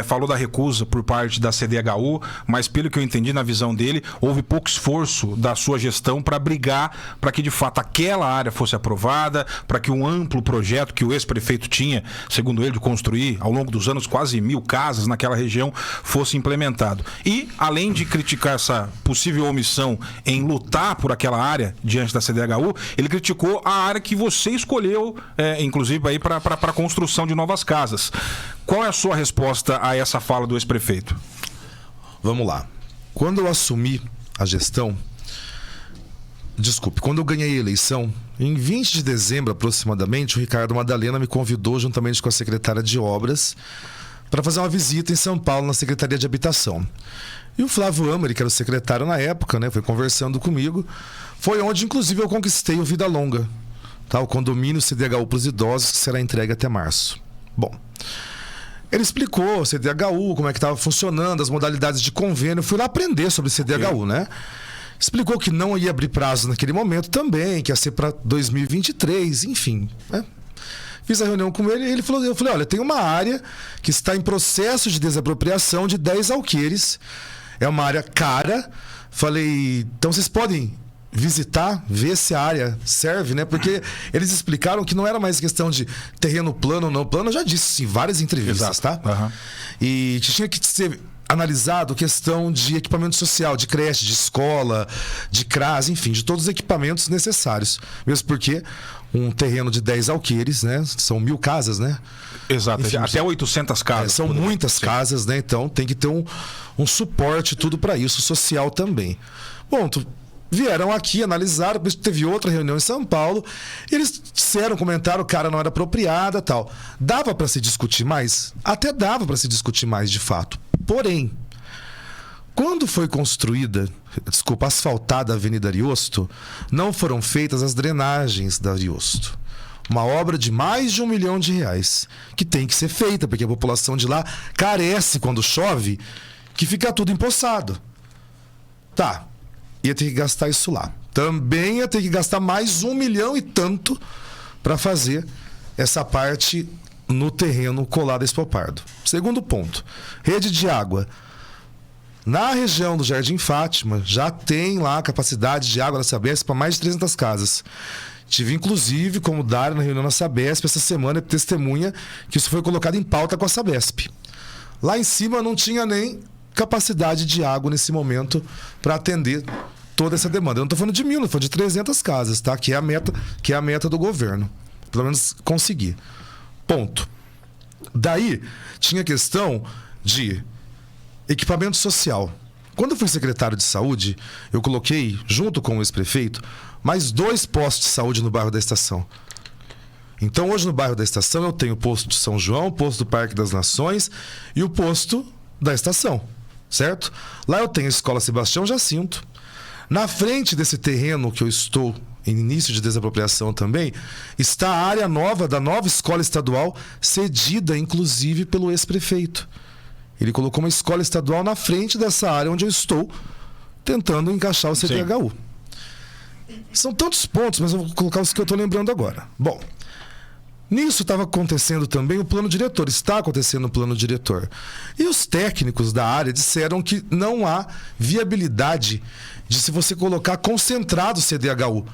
falou da recusa por parte da CDHU, mas pelo que eu entendi na visão dele, houve pouco esforço da sua gestão para brigar para que de fato aquela área fosse aprovada, para que um amplo projeto que o ex-prefeito tinha, segundo ele, de construir ao longo dos anos quase 1000 casas naquela região, fosse implementado. E, além de criticar essa possível omissão em lutar por aquela área diante da CDHU, ele criticou a área que você escolheu, inclusive, aí para a construção de novas casas. Qual é a sua resposta a essa fala do ex-prefeito? Vamos lá. Quando eu assumi a gestão, quando eu ganhei a eleição, em 20 de dezembro aproximadamente, o Ricardo Madalena me convidou, juntamente com a secretária de Obras, para fazer uma visita em São Paulo, na Secretaria de Habitação. E o Flávio Amari, que era o secretário na época, né, foi conversando comigo. Foi onde, inclusive, eu conquistei o Vida Longa, tá? O condomínio CDHU para os idosos, que será entregue até março. Bom, ele explicou o CDHU, como é que estava funcionando, as modalidades de convênio. Eu fui lá aprender sobre CDHU, né? Explicou que não ia abrir prazo naquele momento também, que ia ser para 2023, enfim, né? Fiz a reunião com ele e ele falou, eu falei, olha, tem uma área que está em processo de desapropriação de 10 alqueires. É uma área cara. Falei, então vocês podem visitar, ver se a área serve, né? Porque eles explicaram que não era mais questão de terreno plano ou não plano. Eu já disse em várias entrevistas, exato, tá? Uhum. E tinha que ser analisado questão de equipamento social, de creche, de escola, de CRAS, enfim, de todos os equipamentos necessários. Mesmo porque um terreno de 10 alqueires, né? São 1000 casas, né? Exato, enfim, até 800 casas. São muitas casas, né? Então tem que ter um suporte tudo para isso, social também. Bom, vieram aqui, analisaram, teve outra reunião em São Paulo, e eles disseram, comentaram, o cara não era apropriada, tal. Dava para se discutir mais? Até dava para se discutir mais, de fato. Porém, quando foi construída, asfaltada a Avenida Ariosto, não foram feitas as drenagens da Ariosto. Uma obra de mais de R$1 milhão, que tem que ser feita, porque a população de lá carece quando chove, que fica tudo empoçado. Tá. Ia ter que gastar isso lá. Também ia ter que gastar mais 1 milhão e tanto para fazer essa parte no terreno colado a Expo Pardo. Segundo ponto, rede de água. Na região do Jardim Fátima, já tem lá a capacidade de água da Sabesp para mais de 300 casas. Tive, inclusive, como Dário na reunião da Sabesp essa semana, testemunha que isso foi colocado em pauta com a Sabesp. Lá em cima não tinha nem capacidade de água nesse momento para atender toda essa demanda. Eu não estou falando de 1000, não, estou falando de 300 casas, tá? Que é a meta do governo. Pelo menos conseguir. Ponto. Daí, tinha questão de equipamento social. Quando eu fui secretário de saúde, eu coloquei, junto com o ex-prefeito, mais 2 postos de saúde no bairro da Estação. Então, hoje no bairro da Estação, eu tenho o posto de São João, o posto do Parque das Nações e o posto da Estação, certo? Lá eu tenho a Escola Sebastião Jacinto. Na frente desse terreno que eu estou em início de desapropriação também, está a área nova da nova escola estadual, cedida inclusive pelo ex-prefeito. Ele colocou uma escola estadual na frente dessa área onde eu estou tentando encaixar o CDHU. Sim. São tantos pontos, mas eu vou colocar os que eu estou lembrando agora. Bom, Nisso estava acontecendo também o plano diretor, está acontecendo o plano diretor. E os técnicos da área disseram que não há viabilidade de se você colocar concentrado CDHU,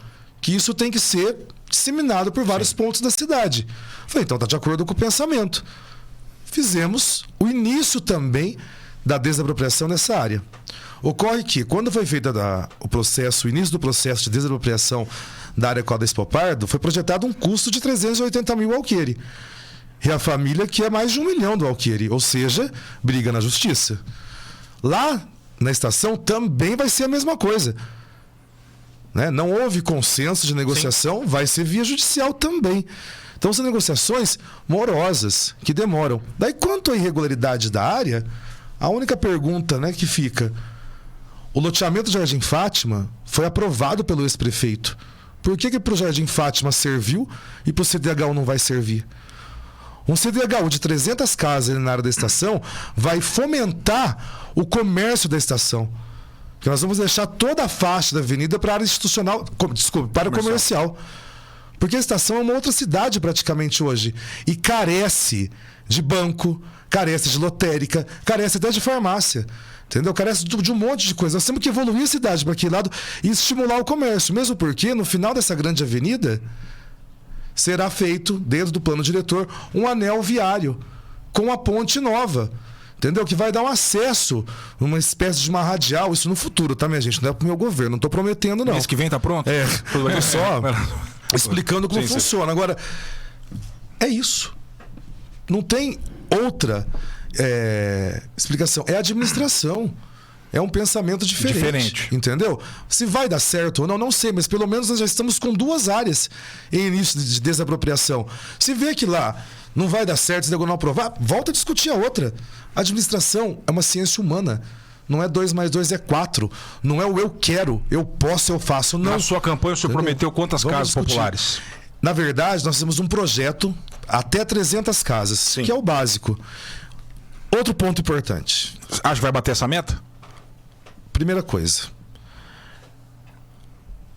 que isso tem que ser disseminado por vários pontos da cidade. Falei, então está de acordo com o pensamento. Fizemos o início também da desapropriação nessa área. Ocorre que, quando foi feito o início do processo de desapropriação da área quadra Expo Pardo, foi projetado um custo de 380 mil alqueire. E a família quer mais de 1 milhão do alqueire, ou seja, briga na justiça. Lá na estação também vai ser a mesma coisa. Né? Não houve consenso de negociação, sim, vai ser via judicial também. Então são negociações morosas, que demoram. Daí, quanto à irregularidade da área, a única pergunta, né, que fica: o loteamento do Jardim Fátima foi aprovado pelo ex-prefeito. Por que para o Jardim Fátima serviu e para o CDHU não vai servir? Um CDHU de 300 casas na área da estação vai fomentar o comércio da estação. Porque nós vamos deixar toda a faixa da avenida para a área institucional, para o comercial. Porque a estação é uma outra cidade praticamente hoje. E carece de banco, carece de lotérica, carece até de farmácia. Entendeu? Carece de um monte de coisa. Nós temos que evoluir a cidade para aquele lado e estimular o comércio. Mesmo porque, no final dessa grande avenida, será feito, dentro do plano diretor, um anel viário com a ponte nova. Entendeu? Que vai dar um acesso, uma espécie de uma radial, isso no futuro, tá, minha gente? Não é pro meu governo, não tô prometendo, não. Mês que vem tá pronto? Só explicando como funciona. Agora, é isso. Não tem outra explicação. É administração. É um pensamento diferente. Entendeu? Se vai dar certo ou não, não sei, mas pelo menos nós já estamos com 2 áreas em início de desapropriação. Se vê que lá não vai dar certo, se não aprovar, volta a discutir a outra. A administração é uma ciência humana. Não é 2 mais 2 é 4. Não é o eu quero, eu posso, eu faço. Não. Na sua campanha o senhor prometeu quantas casas populares? Na verdade, nós temos um projeto até 300 casas, sim, que é o básico. Outro ponto importante. Acha que vai bater essa meta? Primeira coisa.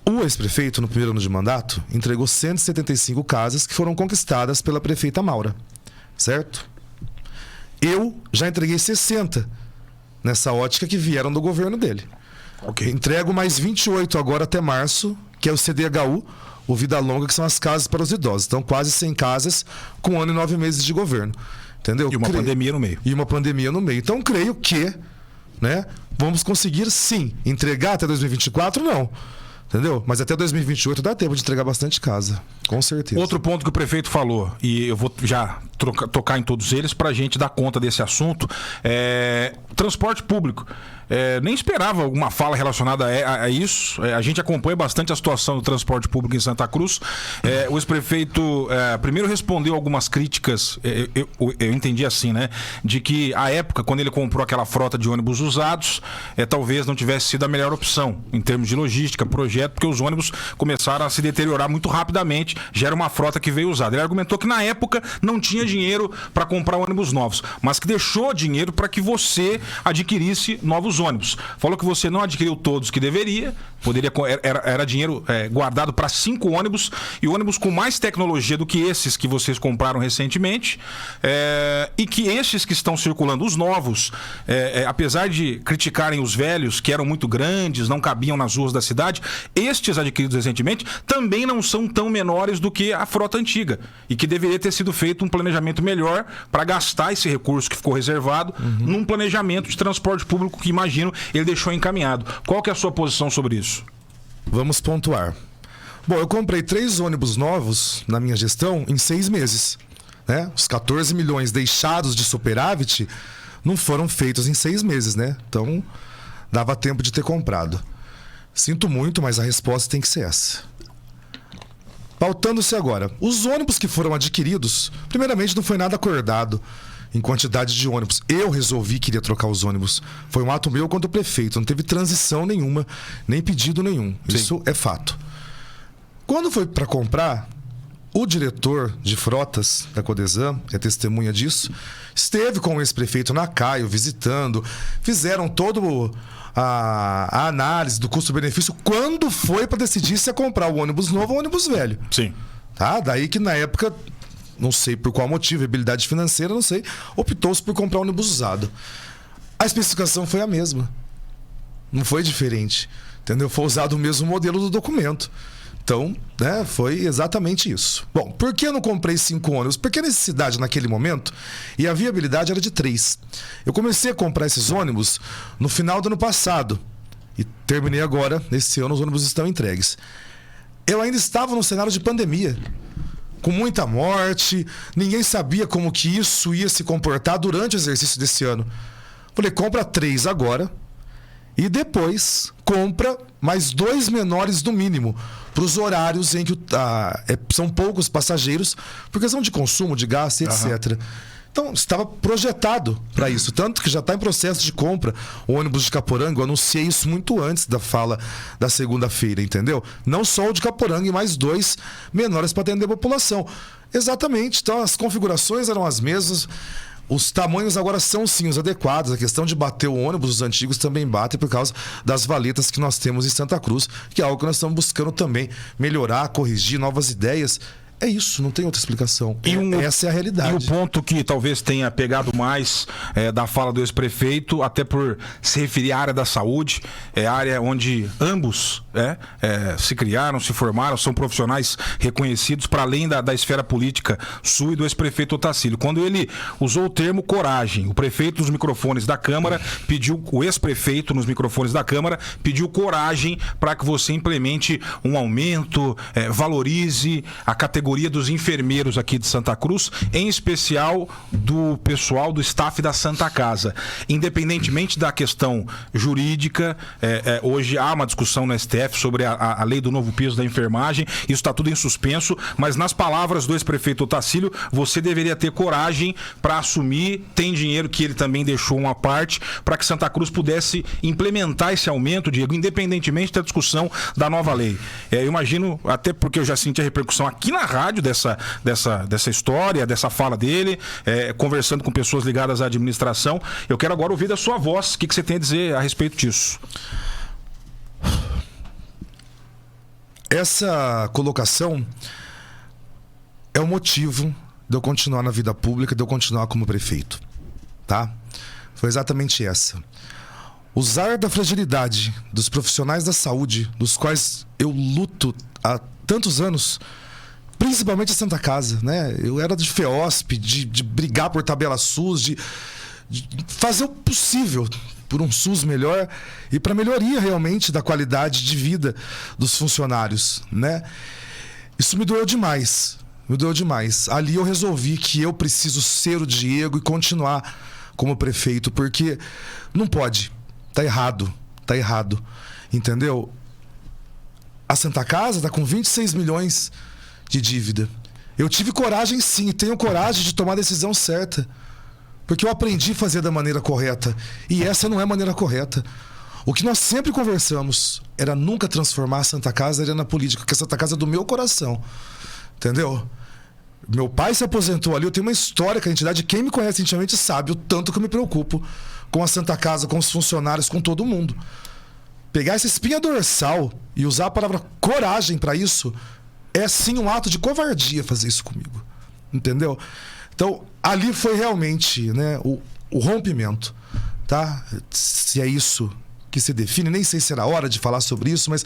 O ex-prefeito, no primeiro ano de mandato, entregou 175 casas que foram conquistadas pela prefeita Maura. Certo? Eu já entreguei 60 nessa ótica que vieram do governo dele. Okay. Entrego mais 28 agora até março, que é o CDHU, o Vida Longa, que são as casas para os idosos. Então, quase 100 casas com 1 ano e 9 meses de governo. Entendeu? E uma pandemia no meio. E uma pandemia no meio. Então, creio que, né, vamos conseguir, sim, entregar até 2024, não. Entendeu? Mas até 2028 dá tempo de entregar bastante casa, com certeza. Outro ponto que o prefeito falou, e eu vou já tocar em todos eles para a gente dar conta desse assunto, transporte público. Nem esperava alguma fala relacionada a isso. A gente acompanha bastante a situação do transporte público em Santa Cruz. O ex-prefeito primeiro respondeu algumas críticas, eu entendi assim, né? De que à época, quando ele comprou aquela frota de ônibus usados, talvez não tivesse sido a melhor opção em termos de logística, projeto, porque os ônibus começaram a se deteriorar muito rapidamente. Já era uma frota que veio usada. Ele argumentou que na época não tinha dinheiro para comprar ônibus novos, mas que deixou dinheiro para que você adquirisse novos ônibus. Falou que você não adquiriu todos que deveria, era dinheiro guardado para 5 ônibus, e ônibus com mais tecnologia do que esses que vocês compraram recentemente, e que esses que estão circulando, os novos, apesar de criticarem os velhos, que eram muito grandes, não cabiam nas ruas da cidade, estes adquiridos recentemente também não são tão menores do que a frota antiga, e que deveria ter sido feito um planejamento melhor para gastar esse recurso que ficou reservado num planejamento de transporte público que, imagino, ele deixou encaminhado. Qual que é a sua posição sobre isso? Vamos pontuar. Bom, eu comprei 3 ônibus novos na minha gestão em 6 meses. Né? Os 14 milhões deixados de superávit não foram feitos em 6 meses, né? Então, dava tempo de ter comprado. Sinto muito, mas a resposta tem que ser essa. Pautando-se agora. Os ônibus que foram adquiridos, primeiramente não foi nada acordado em quantidade de ônibus. Eu resolvi que iria trocar os ônibus. Foi um ato meu quanto prefeito. Não teve transição nenhuma, nem pedido nenhum. Sim. Isso é fato. Quando foi para comprar, o diretor de frotas da Codesan, que é testemunha disso, esteve com o ex-prefeito na Caio, visitando. Fizeram todo a análise do custo-benefício quando foi para decidir se ia comprar o ônibus novo ou o ônibus velho. Sim. Tá? Daí que na época não sei por qual motivo, habilidade financeira, não sei, optou-se por comprar um ônibus usado. A especificação foi a mesma. Não foi diferente. Entendeu? Foi usado o mesmo modelo do documento. Então, né, foi exatamente isso. Bom, por que eu não comprei 5 ônibus? Porque a necessidade naquele momento e a viabilidade era de 3. Eu comecei a comprar esses ônibus no final do ano passado. E terminei agora, nesse ano, os ônibus estão entregues. Eu ainda estava num cenário de pandemia, com muita morte, ninguém sabia como que isso ia se comportar durante o exercício desse ano. Falei, compra 3 agora e depois compra mais 2 menores no mínimo, para os horários em que são poucos passageiros, por questão de consumo, de gasto, etc. Então, estava projetado para isso. Tanto que já está em processo de compra o ônibus de Caporanga. Eu anunciei isso muito antes da fala da segunda-feira, entendeu? Não só o de Caporanga e mais 2 menores para atender a população. Exatamente. Então, as configurações eram as mesmas. Os tamanhos agora são sim os adequados. A questão de bater o ônibus, os antigos também batem por causa das valetas que nós temos em Santa Cruz, que é algo que nós estamos buscando também melhorar, corrigir, novas ideias. É isso, não tem outra explicação. Essa é a realidade. E o ponto que talvez tenha pegado mais da fala do ex-prefeito, até por se referir à área da saúde, é a área onde ambos se criaram, se formaram, são profissionais reconhecidos para além da esfera política sua e do ex-prefeito Otacílio. Quando ele usou o termo coragem, o prefeito nos microfones da Câmara pediu, o ex-prefeito nos microfones da Câmara pediu coragem para que você implemente um aumento, valorize a categoria dos enfermeiros aqui de Santa Cruz, em especial do pessoal do staff da Santa Casa. Independentemente da questão jurídica, hoje há uma discussão no STF sobre a lei do novo piso da enfermagem, isso está tudo em suspenso, mas nas palavras do ex-prefeito Otacílio, você deveria ter coragem para assumir, tem dinheiro que ele também deixou uma parte, para que Santa Cruz pudesse implementar esse aumento, Diego, independentemente da discussão da nova lei. Eu imagino, até porque eu já senti a repercussão aqui na rádio dessa história, dessa fala dele, conversando com pessoas ligadas à administração. Eu quero agora ouvir da sua voz o que você tem a dizer a respeito disso. Essa colocação é o motivo de eu continuar na vida pública, de eu continuar como prefeito, tá? Foi exatamente essa. Usar da fragilidade dos profissionais da saúde, dos quais eu luto há tantos anos, principalmente a Santa Casa, né? Eu era de FEOSP, de brigar por tabela SUS, de fazer o possível por um SUS melhor e para melhoria realmente da qualidade de vida dos funcionários, né? Isso me doeu demais, Ali eu resolvi que eu preciso ser o Diego e continuar como prefeito, porque não pode, tá errado, entendeu? A Santa Casa tá com 26 milhões de dívida. Eu tive coragem sim, tenho coragem de tomar a decisão certa, porque eu aprendi a fazer da maneira correta, e essa não é a maneira correta. O que nós sempre conversamos era nunca transformar a Santa Casa na política, porque a Santa Casa é do meu coração, entendeu? Meu pai se aposentou ali, eu tenho uma história com a entidade, quem me conhece intimamente sabe o tanto que eu me preocupo com a Santa Casa, com os funcionários, com todo mundo. Pegar essa espinha dorsal e usar a palavra coragem para isso é sim um ato de covardia fazer isso comigo, entendeu? Então, ali foi realmente, né, o rompimento, tá? Se é isso que se define, nem sei se era hora de falar sobre isso, mas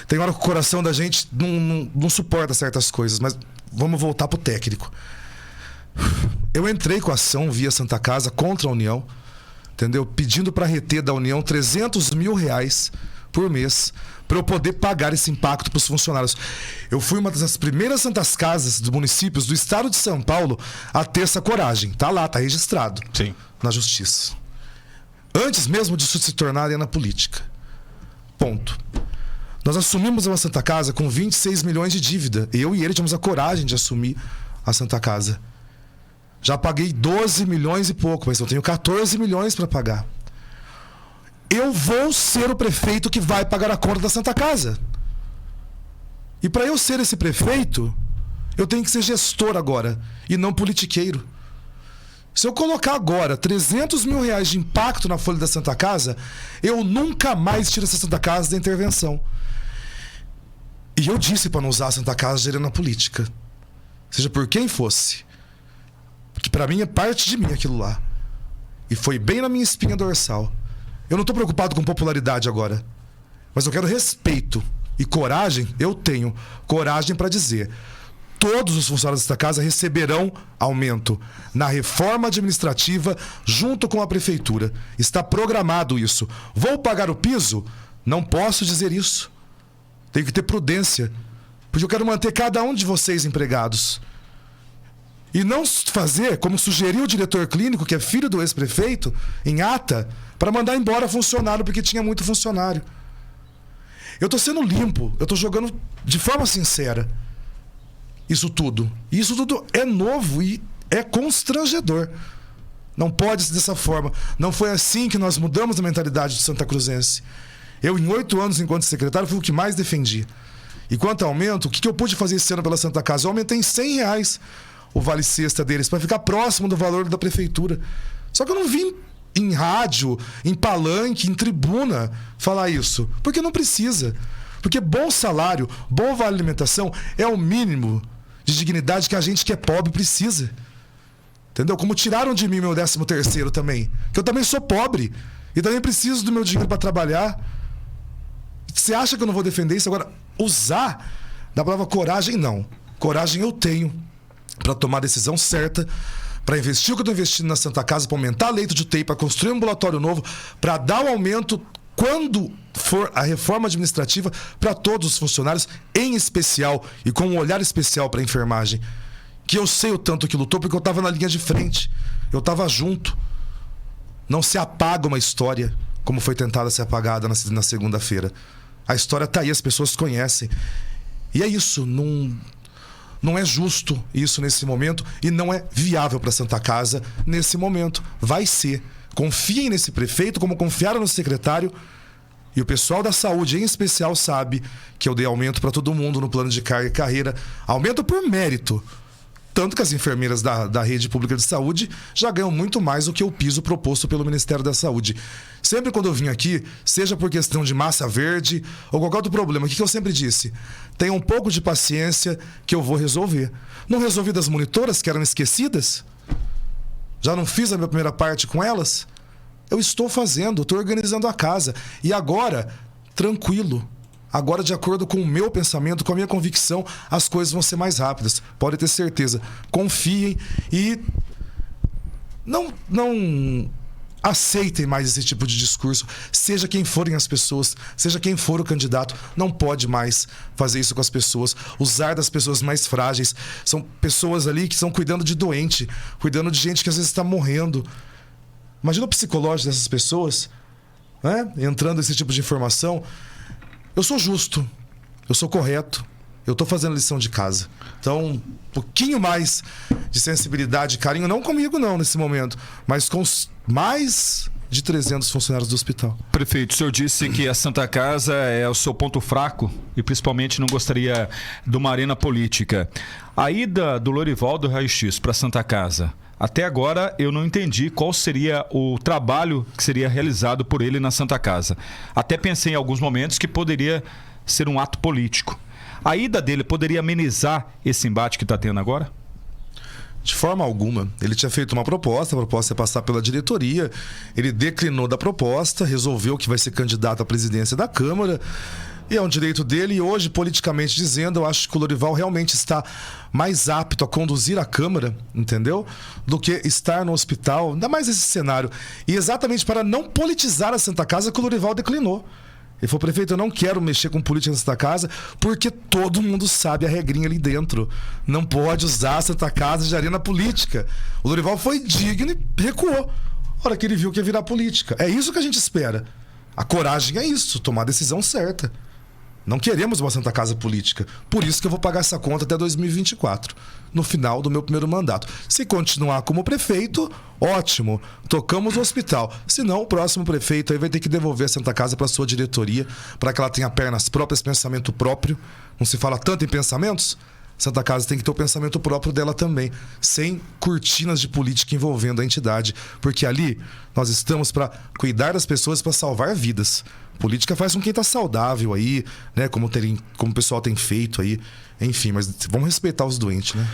tem hora que o coração da gente não suporta certas coisas, mas vamos voltar pro técnico. Eu entrei com a ação via Santa Casa contra a União, entendeu? Pedindo para reter da União R$300 mil por mês, para eu poder pagar esse impacto para os funcionários. Eu fui uma das primeiras Santas Casas dos municípios do estado de São Paulo a ter essa coragem. Tá lá, tá registrado. Sim. Na justiça. Antes mesmo disso se tornar arena política. Ponto. Nós assumimos uma Santa Casa com 26 milhões de dívida. Eu e ele tivemos a coragem de assumir a Santa Casa. Já paguei 12 milhões e pouco, mas eu tenho 14 milhões para pagar. Eu vou ser o prefeito que vai pagar a conta da Santa Casa. E para eu ser esse prefeito, eu tenho que ser gestor agora e não politiqueiro. Se eu colocar agora R$300 mil de impacto na folha da Santa Casa, eu nunca mais tiro essa Santa Casa da intervenção. E eu disse para não usar a Santa Casa gerando a política. Seja por quem fosse. que pra mim é parte de mim aquilo lá. E foi bem na minha espinha dorsal. Eu não tô preocupado com popularidade agora, mas eu quero respeito e coragem. Eu tenho coragem pra dizer: todos os funcionários desta casa receberão aumento na reforma administrativa junto com a prefeitura. Está programado isso. Vou pagar o piso? Não posso dizer isso. Tenho que ter prudência, porque eu quero manter cada um de vocês empregados. E não fazer como sugeriu o diretor clínico, que é filho do ex-prefeito, em ata, para mandar embora funcionário porque tinha muito funcionário. Eu tô sendo limpo, eu tô jogando de forma sincera isso tudo. E isso tudo é novo e é constrangedor. Não pode ser dessa forma. Não foi assim que nós mudamos a mentalidade de Santa Cruzense. Eu, em 8 anos, enquanto secretário, fui o que mais defendi. E quanto ao aumento, o que eu pude fazer esse ano pela Santa Casa? Eu aumentei em R$100 o vale-cesta deles, para ficar próximo do valor da prefeitura. Só que eu não vim em rádio, em palanque, em tribuna falar isso. Porque não precisa. Porque bom salário, bom vale-alimentação é o mínimo de dignidade que a gente que é pobre precisa. Entendeu? Como tiraram de mim meu 13º também. Que eu também sou pobre. E também preciso do meu dinheiro para trabalhar. Você acha que eu não vou defender isso? Agora, usar da palavra coragem, não. Coragem eu tenho para tomar a decisão certa, para investir o que eu estou investindo na Santa Casa, para aumentar leito de UTI, para construir um ambulatório novo, para dar um aumento quando for a reforma administrativa para todos os funcionários, em especial e com um olhar especial para a enfermagem. Que eu sei o tanto que lutou, porque eu estava na linha de frente. Eu estava junto. Não se apaga uma história como foi tentada ser apagada na segunda-feira. A história está aí, as pessoas conhecem. E é isso, não é justo isso nesse momento e não é viável para Santa Casa nesse momento. Vai ser. Confiem nesse prefeito como confiaram no secretário. E o pessoal da saúde, em especial, sabe que eu dei aumento para todo mundo no plano de carga e carreira. Aumento por mérito. Tanto que as enfermeiras da rede pública de saúde já ganham muito mais do que o piso proposto pelo Ministério da Saúde. Sempre quando eu vim aqui, seja por questão de massa verde ou qualquer outro problema, o que eu sempre disse? Tenha um pouco de paciência que eu vou resolver. Não resolvi das monitoras que eram esquecidas? Já não fiz a minha primeira parte com elas? Eu estou fazendo, estou organizando a casa. E agora, tranquilo. Agora, de acordo com o meu pensamento, com a minha convicção, as coisas vão ser mais rápidas. Pode ter certeza. Confiem e não aceitem mais esse tipo de discurso. Seja quem forem as pessoas, seja quem for o candidato, não pode mais fazer isso com as pessoas. Usar das pessoas mais frágeis. São pessoas ali que estão cuidando de doente, cuidando de gente que às vezes está morrendo. Imagina o psicológico dessas pessoas, né? Entrando esse tipo de informação. Eu sou justo, eu sou correto, eu estou fazendo lição de casa. Então, um pouquinho mais de sensibilidade e carinho, não comigo não nesse momento, mas com mais de 300 funcionários do hospital. Prefeito, o senhor disse que a Santa Casa é o seu ponto fraco e principalmente não gostaria de uma arena política. A ida do Lorival do Raio-X para a Santa Casa, até agora eu não entendi qual seria o trabalho que seria realizado por ele na Santa Casa. Até pensei em alguns momentos que poderia ser um ato político. A ida dele poderia amenizar esse embate que está tendo agora? De forma alguma. Ele tinha feito uma proposta, a proposta é passar pela diretoria, ele declinou da proposta, resolveu que vai ser candidato à presidência da Câmara. E é um direito dele, e hoje, politicamente dizendo, eu acho que o Lorival realmente está mais apto a conduzir a Câmara, entendeu? Do que estar no hospital, ainda mais esse cenário. E exatamente para não politizar a Santa Casa que o Lorival declinou. Ele falou: prefeito, eu não quero mexer com política na Santa Casa, porque todo mundo sabe a regrinha ali dentro. Não pode usar a Santa Casa de arena política. O Lorival foi digno e recuou. A hora que ele viu que ia virar política. É isso que a gente espera. A coragem é isso, tomar a decisão certa. Não queremos uma Santa Casa política. Por isso que eu vou pagar essa conta até 2024, no final do meu primeiro mandato. Se continuar como prefeito, ótimo, tocamos o hospital. Se não, o próximo prefeito aí vai ter que devolver a Santa Casa para sua diretoria, para que ela tenha pernas próprias, pensamento próprio. Não se fala tanto em pensamentos? Santa Casa tem que ter o pensamento próprio dela também, sem cortinas de política envolvendo a entidade, porque ali nós estamos para cuidar das pessoas, para salvar vidas. Política faz com quem tá saudável aí, né? Como o pessoal tem feito aí. Enfim, mas vamos respeitar os doentes, né?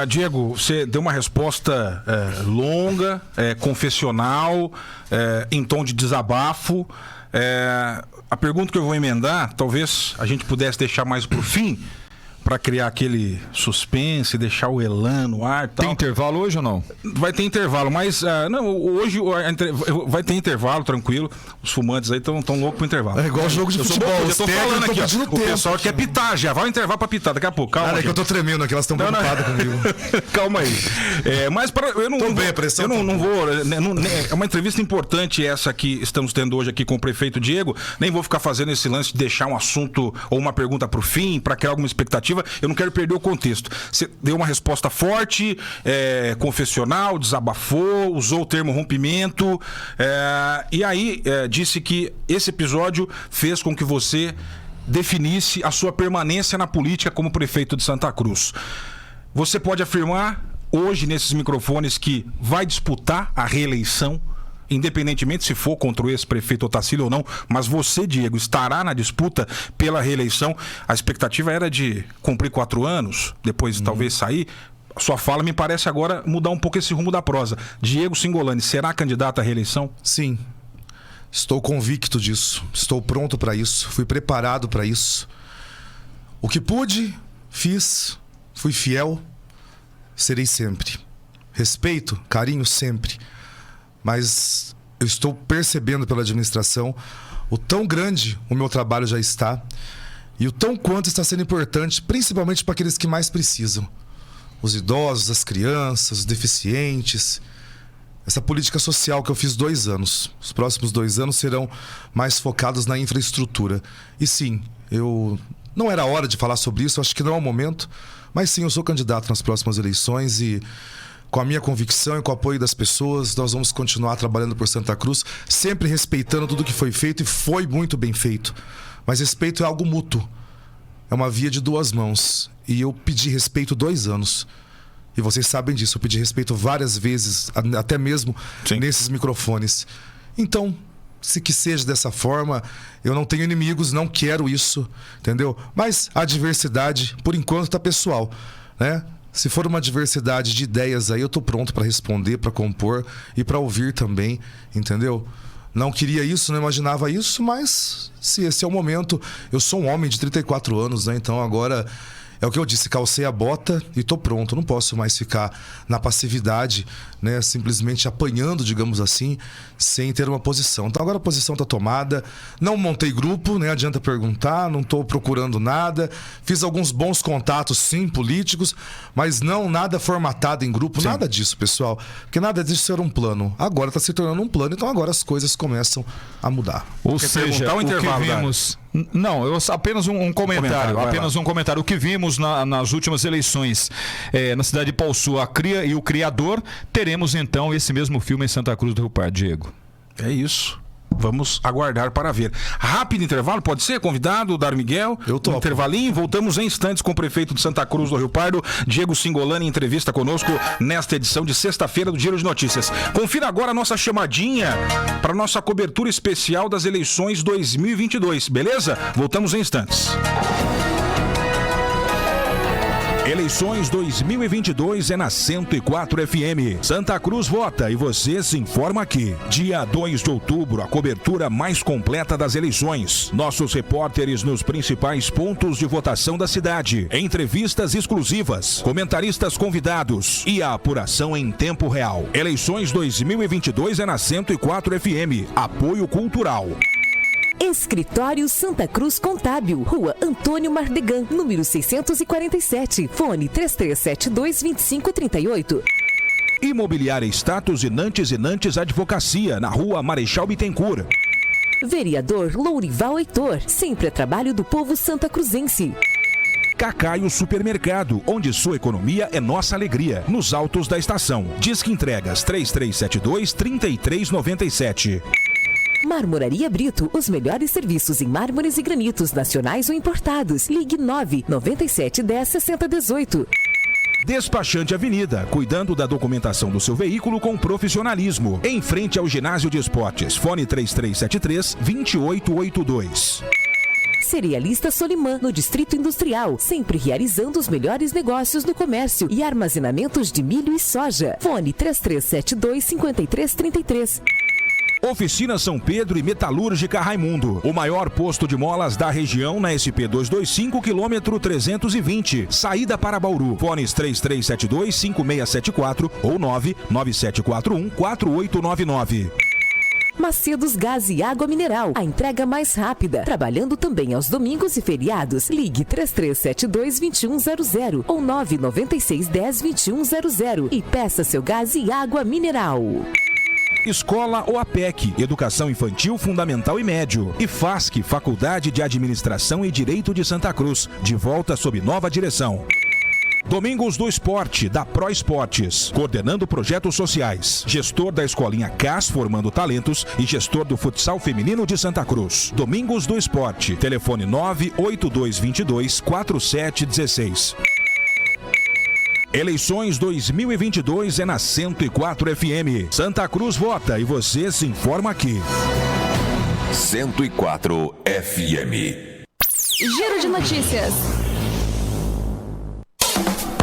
Diego, você deu uma resposta longa, confessional, em tom de desabafo. A pergunta que eu vou emendar, talvez a gente pudesse deixar mais pro fim, para criar aquele suspense, deixar o elan no ar e tal. Tem intervalo hoje ou não? Vai ter intervalo, mas não, hoje vai ter intervalo, tranquilo. Os fumantes aí estão loucos pro intervalo. É igual jogo de futebol. Eu tô falando aqui, ó, o pessoal quer pitar já. Vai o intervalo pra pitar daqui a pouco. Calma. É que eu tô tremendo aqui, elas estão preocupadas comigo. Calma aí. Mas eu não, tô bem, a pressão eu não vou. É uma entrevista importante essa que estamos tendo hoje aqui com o prefeito Diego. Nem vou ficar fazendo esse lance de deixar um assunto ou uma pergunta pro fim, para criar alguma expectativa. Eu não quero perder o contexto. Você deu uma resposta forte, confessional, desabafou, usou o termo rompimento, e aí disse que esse episódio fez com que você definisse a sua permanência na política como prefeito de Santa Cruz. Você pode afirmar hoje nesses microfones que vai disputar a reeleição, independentemente se for contra o ex-prefeito Otacílio ou não, mas você, Diego, estará na disputa pela reeleição. A expectativa era de cumprir 4 anos, depois talvez sair. A sua fala me parece agora mudar um pouco esse rumo da prosa. Diego Singolani será candidato à reeleição? Sim. Estou convicto disso. Estou pronto para isso. Fui preparado para isso. O que pude, fiz. Fui fiel. Serei sempre. Respeito, carinho sempre. Mas eu estou percebendo pela administração o tão grande o meu trabalho já está e o tão quanto está sendo importante, principalmente para aqueles que mais precisam. Os idosos, as crianças, os deficientes. Essa política social que eu fiz 2 anos. Os próximos 2 anos serão mais focados na infraestrutura. E sim, não era hora de falar sobre isso, acho que não é o momento, mas sim, eu sou candidato nas próximas eleições e com a minha convicção e com o apoio das pessoas, nós vamos continuar trabalhando por Santa Cruz, sempre respeitando tudo que foi feito, e foi muito bem feito. Mas respeito é algo mútuo. É uma via de 2 mãos. E eu pedi respeito 2 anos. E vocês sabem disso, eu pedi respeito várias vezes, até mesmo nesses microfones. Então, se que seja dessa forma, eu não tenho inimigos, não quero isso, entendeu? Mas a diversidade, por enquanto, tá pessoal, né? Se for uma diversidade de ideias aí, eu tô pronto para responder, para compor e para ouvir também, entendeu? Não queria isso, não imaginava isso, mas se esse é o momento, eu sou um homem de 34 anos, né? Então agora é o que eu disse, calcei a bota e tô pronto. Não posso mais ficar na passividade, né? Simplesmente apanhando, digamos assim, sem ter uma posição. Então agora a posição tá tomada. Não montei grupo, nem adianta perguntar, não tô procurando nada. Fiz alguns bons contatos, sim, políticos, mas não nada formatado em grupo, sim. Nada disso, pessoal. Porque nada disso era um plano. Agora tá se tornando um plano, então agora as coisas começam a mudar. Ou seja, o que vimos... Não, apenas um comentário. Apenas um comentário. O que vimos nas últimas eleições na cidade de Pauçu, a cria e o criador, teremos então esse mesmo filme em Santa Cruz do Rio Pardo, Diego. É isso. Vamos aguardar para ver. Rápido intervalo, pode ser? Convidado, Dar Miguel? Eu topo. Intervalinho, voltamos em instantes com o prefeito de Santa Cruz do Rio Pardo, Diego Singolani, em entrevista conosco nesta edição de sexta-feira do Giro de Notícias. Confira agora a nossa chamadinha para nossa cobertura especial das eleições 2022, beleza? Voltamos em instantes. Eleições 2022 é na 104 FM. Santa Cruz vota e você se informa aqui. Dia 2 de outubro, a cobertura mais completa das eleições. Nossos repórteres nos principais pontos de votação da cidade. Entrevistas exclusivas, comentaristas convidados e a apuração em tempo real. Eleições 2022 é na 104 FM. Apoio Cultural. Escritório Santa Cruz Contábil, Rua Antônio Mardegan, número 647, fone 3372-2538. Imobiliária Status e Nantes Advocacia, na Rua Marechal Bittencourt. Vereador Lourival Heitor, sempre a trabalho do povo santacruzense. Cacaio Supermercado, onde sua economia é nossa alegria, nos altos da estação. Disque entregas 3372-3397. Marmoraria Brito, os melhores serviços em mármores e granitos nacionais ou importados. Ligue 99710-6018. Despachante Avenida, cuidando da documentação do seu veículo com profissionalismo. Em frente ao Ginásio de Esportes. Fone 3373-2882. Cerealista Solimã, no Distrito Industrial, sempre realizando os melhores negócios no comércio e armazenamentos de milho e soja. Fone 3372-5333. Oficina São Pedro e Metalúrgica Raimundo. O maior posto de molas da região na SP 225, quilômetro 320. Saída para Bauru. Fones 3372-5674 ou 99741-4899. Macedos Gás e Água Mineral, a entrega mais rápida, trabalhando também aos domingos e feriados. Ligue 3372-2100 ou 99610-2100 e peça seu gás e água mineral. Escola OAPEC, Educação Infantil Fundamental e Médio. E FASC, Faculdade de Administração e Direito de Santa Cruz, de volta sob nova direção. Domingos do Esporte, da Pro Esportes, coordenando projetos sociais. Gestor da Escolinha CAS, formando talentos, e gestor do Futsal Feminino de Santa Cruz. Domingos do Esporte, telefone 98222-4716. Eleições 2022 é na 104 FM. Santa Cruz vota e você se informa aqui. 104 FM. Giro de notícias.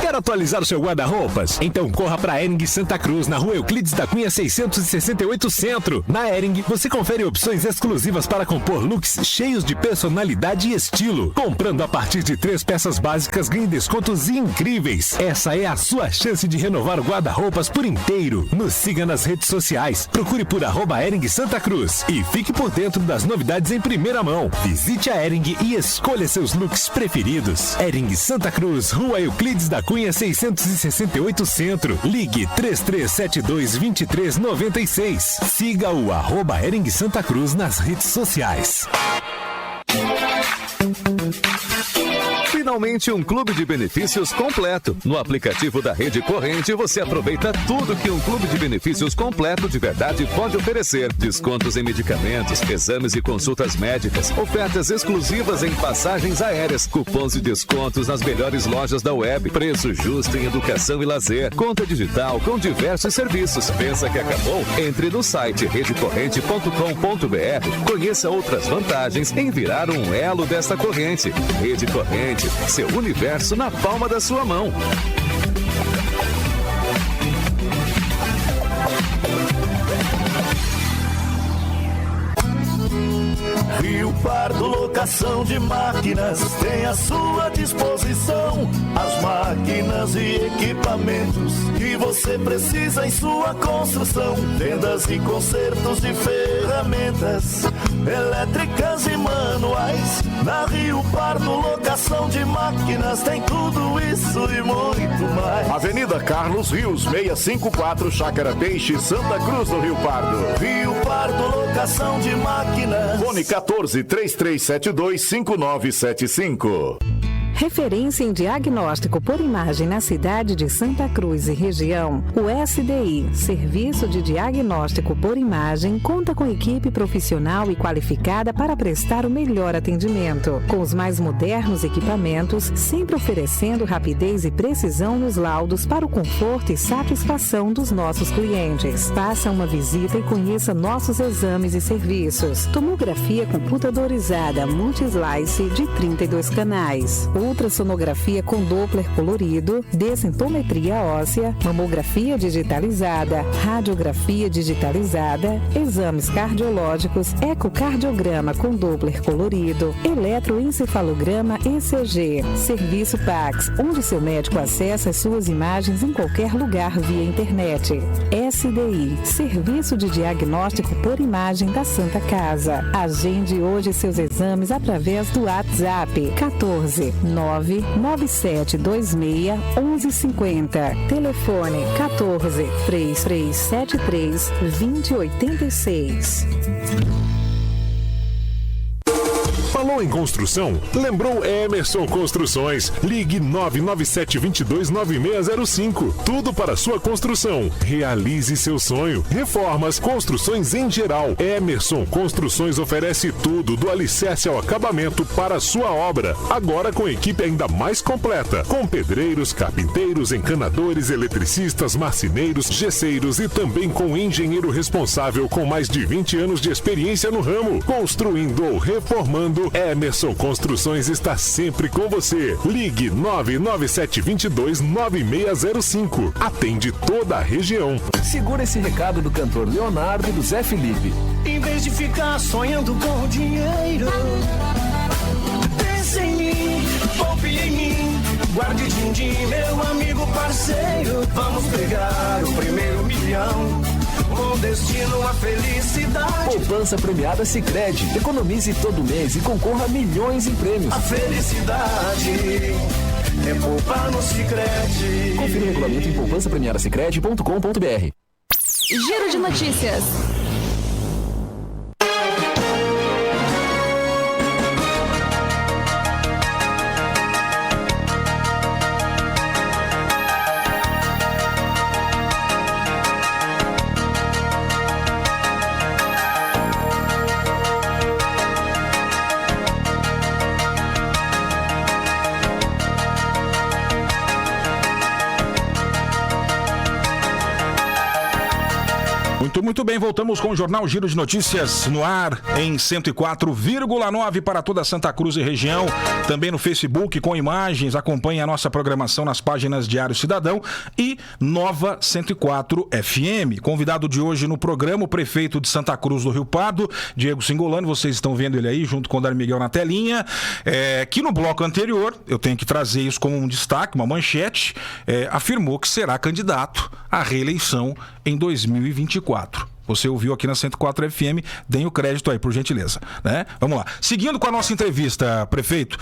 Quer atualizar o seu guarda-roupas? Então corra para a Hering Santa Cruz, na rua Euclides da Cunha 668 Centro. Na Hering, você confere opções exclusivas para compor looks cheios de personalidade e estilo. Comprando a partir de 3 peças básicas, ganhe descontos incríveis. Essa é a sua chance de renovar o guarda-roupas por inteiro. Nos siga nas redes sociais. Procure por @Hering Santa Cruz e fique por dentro das novidades em primeira mão. Visite a Hering e escolha seus looks preferidos. Hering Santa Cruz, rua Euclides da Cunha 668 Centro. Ligue 3372-2396. Siga o @Hering Santa Cruz nas redes sociais. Finalmente um clube de benefícios completo. No aplicativo da Rede Corrente você aproveita tudo que um clube de benefícios completo de verdade pode oferecer. Descontos em medicamentos, exames e consultas médicas, ofertas exclusivas em passagens aéreas, cupons de descontos nas melhores lojas da web, preço justo em educação e lazer, conta digital com diversos serviços. Pensa que acabou? Entre no site redecorrente.com.br, conheça outras vantagens em virar um elo desta corrente. Rede Corrente, seu universo na palma da sua mão. Rio Pardo Locação de Máquinas tem à sua disposição as máquinas e equipamentos que você precisa em sua construção. Vendas e consertos de ferramentas elétricas e manuais. Na Rio Pardo Locação de Máquinas tem tudo isso e muito mais. Avenida Carlos Rios, 654, Chácara Peixe, Santa Cruz do Rio Pardo. Rio Pardo Locação de Máquinas. Fone 14-3372-5975. Referência em diagnóstico por imagem na cidade de Santa Cruz e região, o SDI, Serviço de Diagnóstico por Imagem, conta com equipe profissional e qualificada para prestar o melhor atendimento, com os mais modernos equipamentos, sempre oferecendo rapidez e precisão nos laudos para o conforto e satisfação dos nossos clientes. Faça uma visita e conheça nossos exames e serviços. Tomografia computadorizada multi-slice de 32 canais. Ultrassonografia com Doppler colorido, densitometria óssea, mamografia digitalizada, radiografia digitalizada, exames cardiológicos, ecocardiograma com Doppler colorido, eletroencefalograma ECG, serviço Pax, onde seu médico acessa as suas imagens em qualquer lugar via internet. SDI, Serviço de Diagnóstico por Imagem da Santa Casa. Agende hoje seus exames através do WhatsApp 14-99726-1150. Telefone 14-3373-2086. Falou em construção? Lembrou Emerson Construções. Ligue 997229605. Tudo para sua construção. Realize seu sonho. Reformas, construções em geral. Emerson Construções oferece tudo, do alicerce ao acabamento para a sua obra. Agora com equipe ainda mais completa. Com pedreiros, carpinteiros, encanadores, eletricistas, marceneiros, gesseiros e também com engenheiro responsável com mais de 20 anos de experiência no ramo. Construindo ou reformando, Emerson Construções está sempre com você. Ligue 997229605. Atende toda a região. Segura esse recado do cantor Leonardo e do Zé Felipe. Em vez de ficar sonhando com o dinheiro, pense em mim, poupe em mim. Guarde din-din, meu amigo parceiro. Vamos pegar o primeiro milhão, com destino à felicidade. Poupança premiada Sicredi. Economize todo mês e concorra a milhões em prêmios. A felicidade é poupar no Sicredi. Confira o regulamento em poupançapremiadasicredi.com.br. Giro de notícias. Muito bem, voltamos com o Jornal Giro de Notícias no ar em 104,9 para toda Santa Cruz e região. Também no Facebook com imagens. Acompanhe a nossa programação nas páginas Diário Cidadão e Nova 104 FM. Convidado de hoje no programa, o prefeito de Santa Cruz do Rio Pardo, Diego Singolani. Vocês estão vendo ele aí junto com o Dário Miguel na telinha. Que no bloco anterior, eu tenho que trazer isso como um destaque, uma manchete, afirmou que será candidato à reeleição em 2024. Você ouviu aqui na 104 FM, deem o crédito aí, por gentileza, né? Vamos lá. Seguindo com a nossa entrevista, prefeito,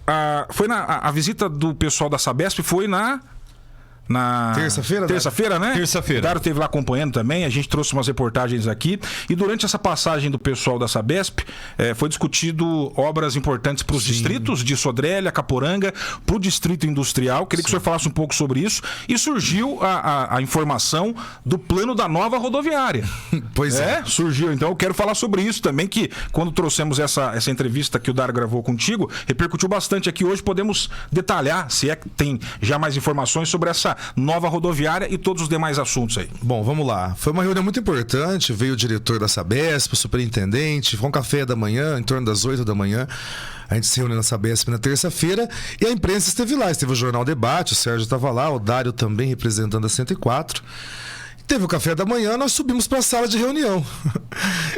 a visita do pessoal da Sabesp foi na terça-feira, né? Terça-feira. O Dário esteve lá acompanhando também, a gente trouxe umas reportagens aqui. E durante essa passagem do pessoal da Sabesp, foi discutido obras importantes para os distritos de Sodré, Caporanga, para o distrito industrial. Queria que o senhor falasse um pouco sobre isso. E surgiu a informação do plano da nova rodoviária. Pois é. Surgiu. Então eu quero falar sobre isso também, que quando trouxemos essa entrevista que o Dário gravou contigo, repercutiu bastante aqui hoje. Podemos detalhar, se é que tem já mais informações sobre essa nova rodoviária e todos os demais assuntos aí. Bom, vamos lá. Foi uma reunião muito importante, veio o diretor da Sabesp, o superintendente, foi um café da manhã, em torno das 8 da manhã. A gente se reuniu na Sabesp na terça-feira e a imprensa esteve lá. Esteve o Jornal Debate, o Sérgio estava lá, o Dário também representando a 104. Teve o café da manhã, nós subimos para a sala de reunião.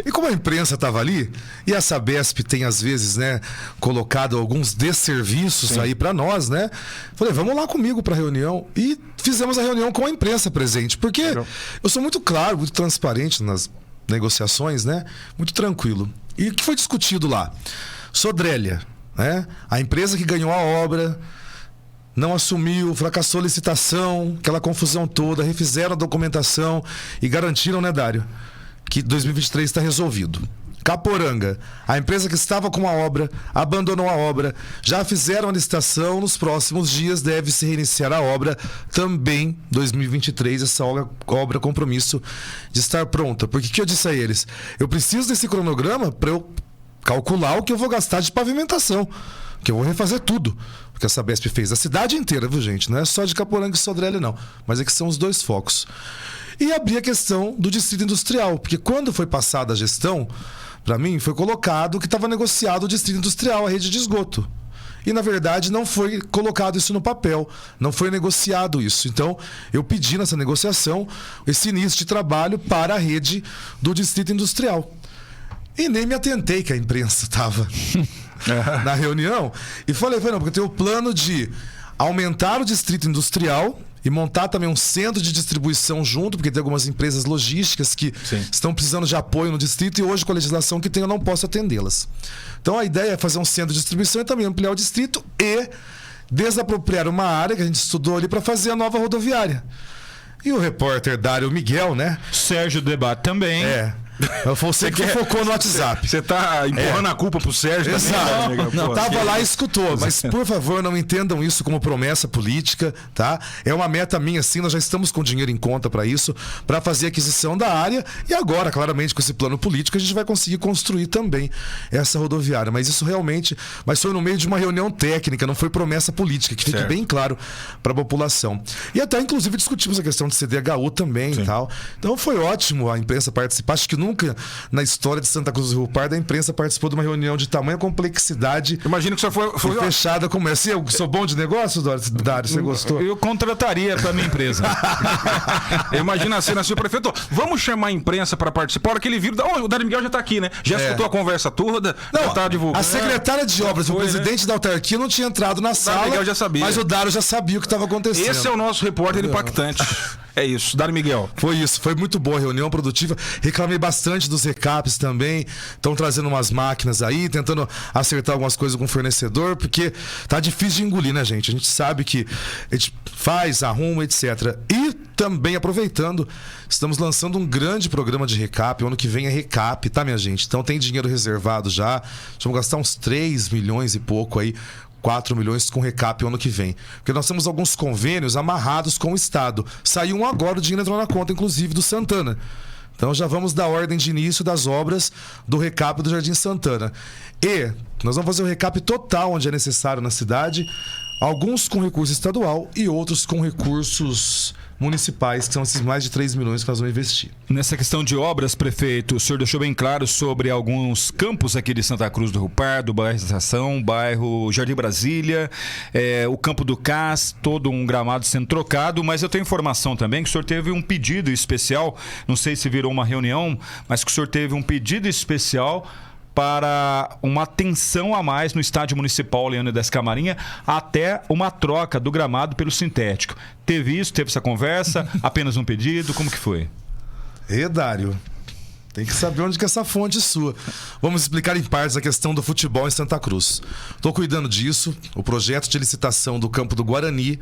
E como a imprensa estava ali, e a Sabesp tem às vezes, né, colocado alguns desserviços aí para nós, né? Falei, vamos lá comigo para a reunião. E fizemos a reunião com a imprensa presente, porque eu sou muito claro, muito transparente nas negociações, né? Muito tranquilo. E o que foi discutido lá? Sodré, né? A empresa que ganhou a obra não assumiu, fracassou a licitação, aquela confusão toda, refizeram a documentação e garantiram, né, Dário, que 2023 está resolvido. Caporanga, a empresa que estava com a obra, abandonou a obra, já fizeram a licitação, nos próximos dias deve se reiniciar a obra, também 2023, essa obra compromisso de estar pronta. Porque o que eu disse a eles? Eu preciso desse cronograma para eu calcular o que eu vou gastar de pavimentação, que eu vou refazer tudo. Porque a Sabesp fez a cidade inteira, viu, gente? Não é só de Caporanga e Sodré, não. Mas é que são os dois focos. E abrir a questão do distrito industrial. Porque quando foi passada a gestão, para mim, foi colocado que estava negociado o distrito industrial, a rede de esgoto. E, na verdade, não foi colocado isso no papel. Não foi negociado isso. Então, eu pedi nessa negociação esse início de trabalho para a rede do distrito industrial. E nem me atentei que a imprensa estava na reunião. E falei, não, porque eu tenho o plano de aumentar o distrito industrial e montar também um centro de distribuição junto, porque tem algumas empresas logísticas que estão precisando de apoio no distrito e hoje com a legislação que tem eu não posso atendê-las. Então a ideia é fazer um centro de distribuição e também ampliar o distrito e desapropriar uma área que a gente estudou ali para fazer a nova rodoviária. E o repórter Dário Miguel, né? Sérgio Debate também. Você que focou no WhatsApp. Você tá empurrando a culpa pro Sérgio. Exato. Também, não, tava lá e escutou. Mas, por favor, não entendam isso como promessa política, tá? É uma meta minha, sim. Nós já estamos com dinheiro em conta para isso, para fazer a aquisição da área. E agora, claramente, com esse plano político, a gente vai conseguir construir também essa rodoviária. Mas isso realmente... Mas foi no meio de uma reunião técnica, não foi promessa política, que fique bem claro para a população. E até, inclusive, discutimos a questão de CDHU também e tal. Então, foi ótimo a imprensa participar. Acho que nunca na história de Santa Cruz do Rio Pardo a imprensa participou de uma reunião de tamanha complexidade. Imagino que você foi fechada como essa. Eu sou bom de negócio, Dário? Você gostou? Eu contrataria para minha empresa. Imagina a cena assim, o prefeito, vamos chamar a imprensa para participar. A hora que ele vira, o Dário Miguel já tá aqui, né? Já escutou a conversa toda, já tá divulgando. A secretária de obras, o presidente da autarquia não tinha entrado na sala, Miguel já sabia. Mas o Dário já sabia o que estava acontecendo. Esse é o nosso repórter impactante. É isso, Dário Miguel. Foi isso, foi muito boa a reunião produtiva. Reclamei bastante dos recaps também. Estão trazendo umas máquinas aí, tentando acertar algumas coisas com o fornecedor, porque tá difícil de engolir, né, gente? A gente sabe que a gente faz, arruma, etc. E também, aproveitando, estamos lançando um grande programa de recap. O ano que vem é recap, tá, minha gente? Então tem dinheiro reservado já. Vamos gastar uns 3 milhões e pouco aí, 4 milhões com recap o ano que vem. Porque nós temos alguns convênios amarrados com o Estado. Saiu um agora, o dinheiro entrou na conta, inclusive, do Santana. Então já vamos dar ordem de início das obras do recap do Jardim Santana. E nós vamos fazer o recap total onde é necessário na cidade. Alguns com recurso estadual e outros com recursos municipais, que são esses mais de 3 milhões que nós vamos investir. Nessa questão de obras, prefeito, o senhor deixou bem claro sobre alguns campos aqui de Santa Cruz do Rio Pardo, bairro Estação, bairro Jardim Brasília, o Campo do Cás, todo um gramado sendo trocado, mas eu tenho informação também que o senhor teve um pedido especial, não sei se virou uma reunião, mas que o senhor teve um pedido especial para uma atenção a mais no estádio municipal Leônidas Camarinha, até uma troca do gramado pelo sintético. Teve isso? Teve essa conversa? Apenas um pedido? Como que foi? Dário, tem que saber onde que é essa fonte sua. Vamos explicar em partes a questão do futebol em Santa Cruz. Estou cuidando disso, o projeto de licitação do campo do Guarani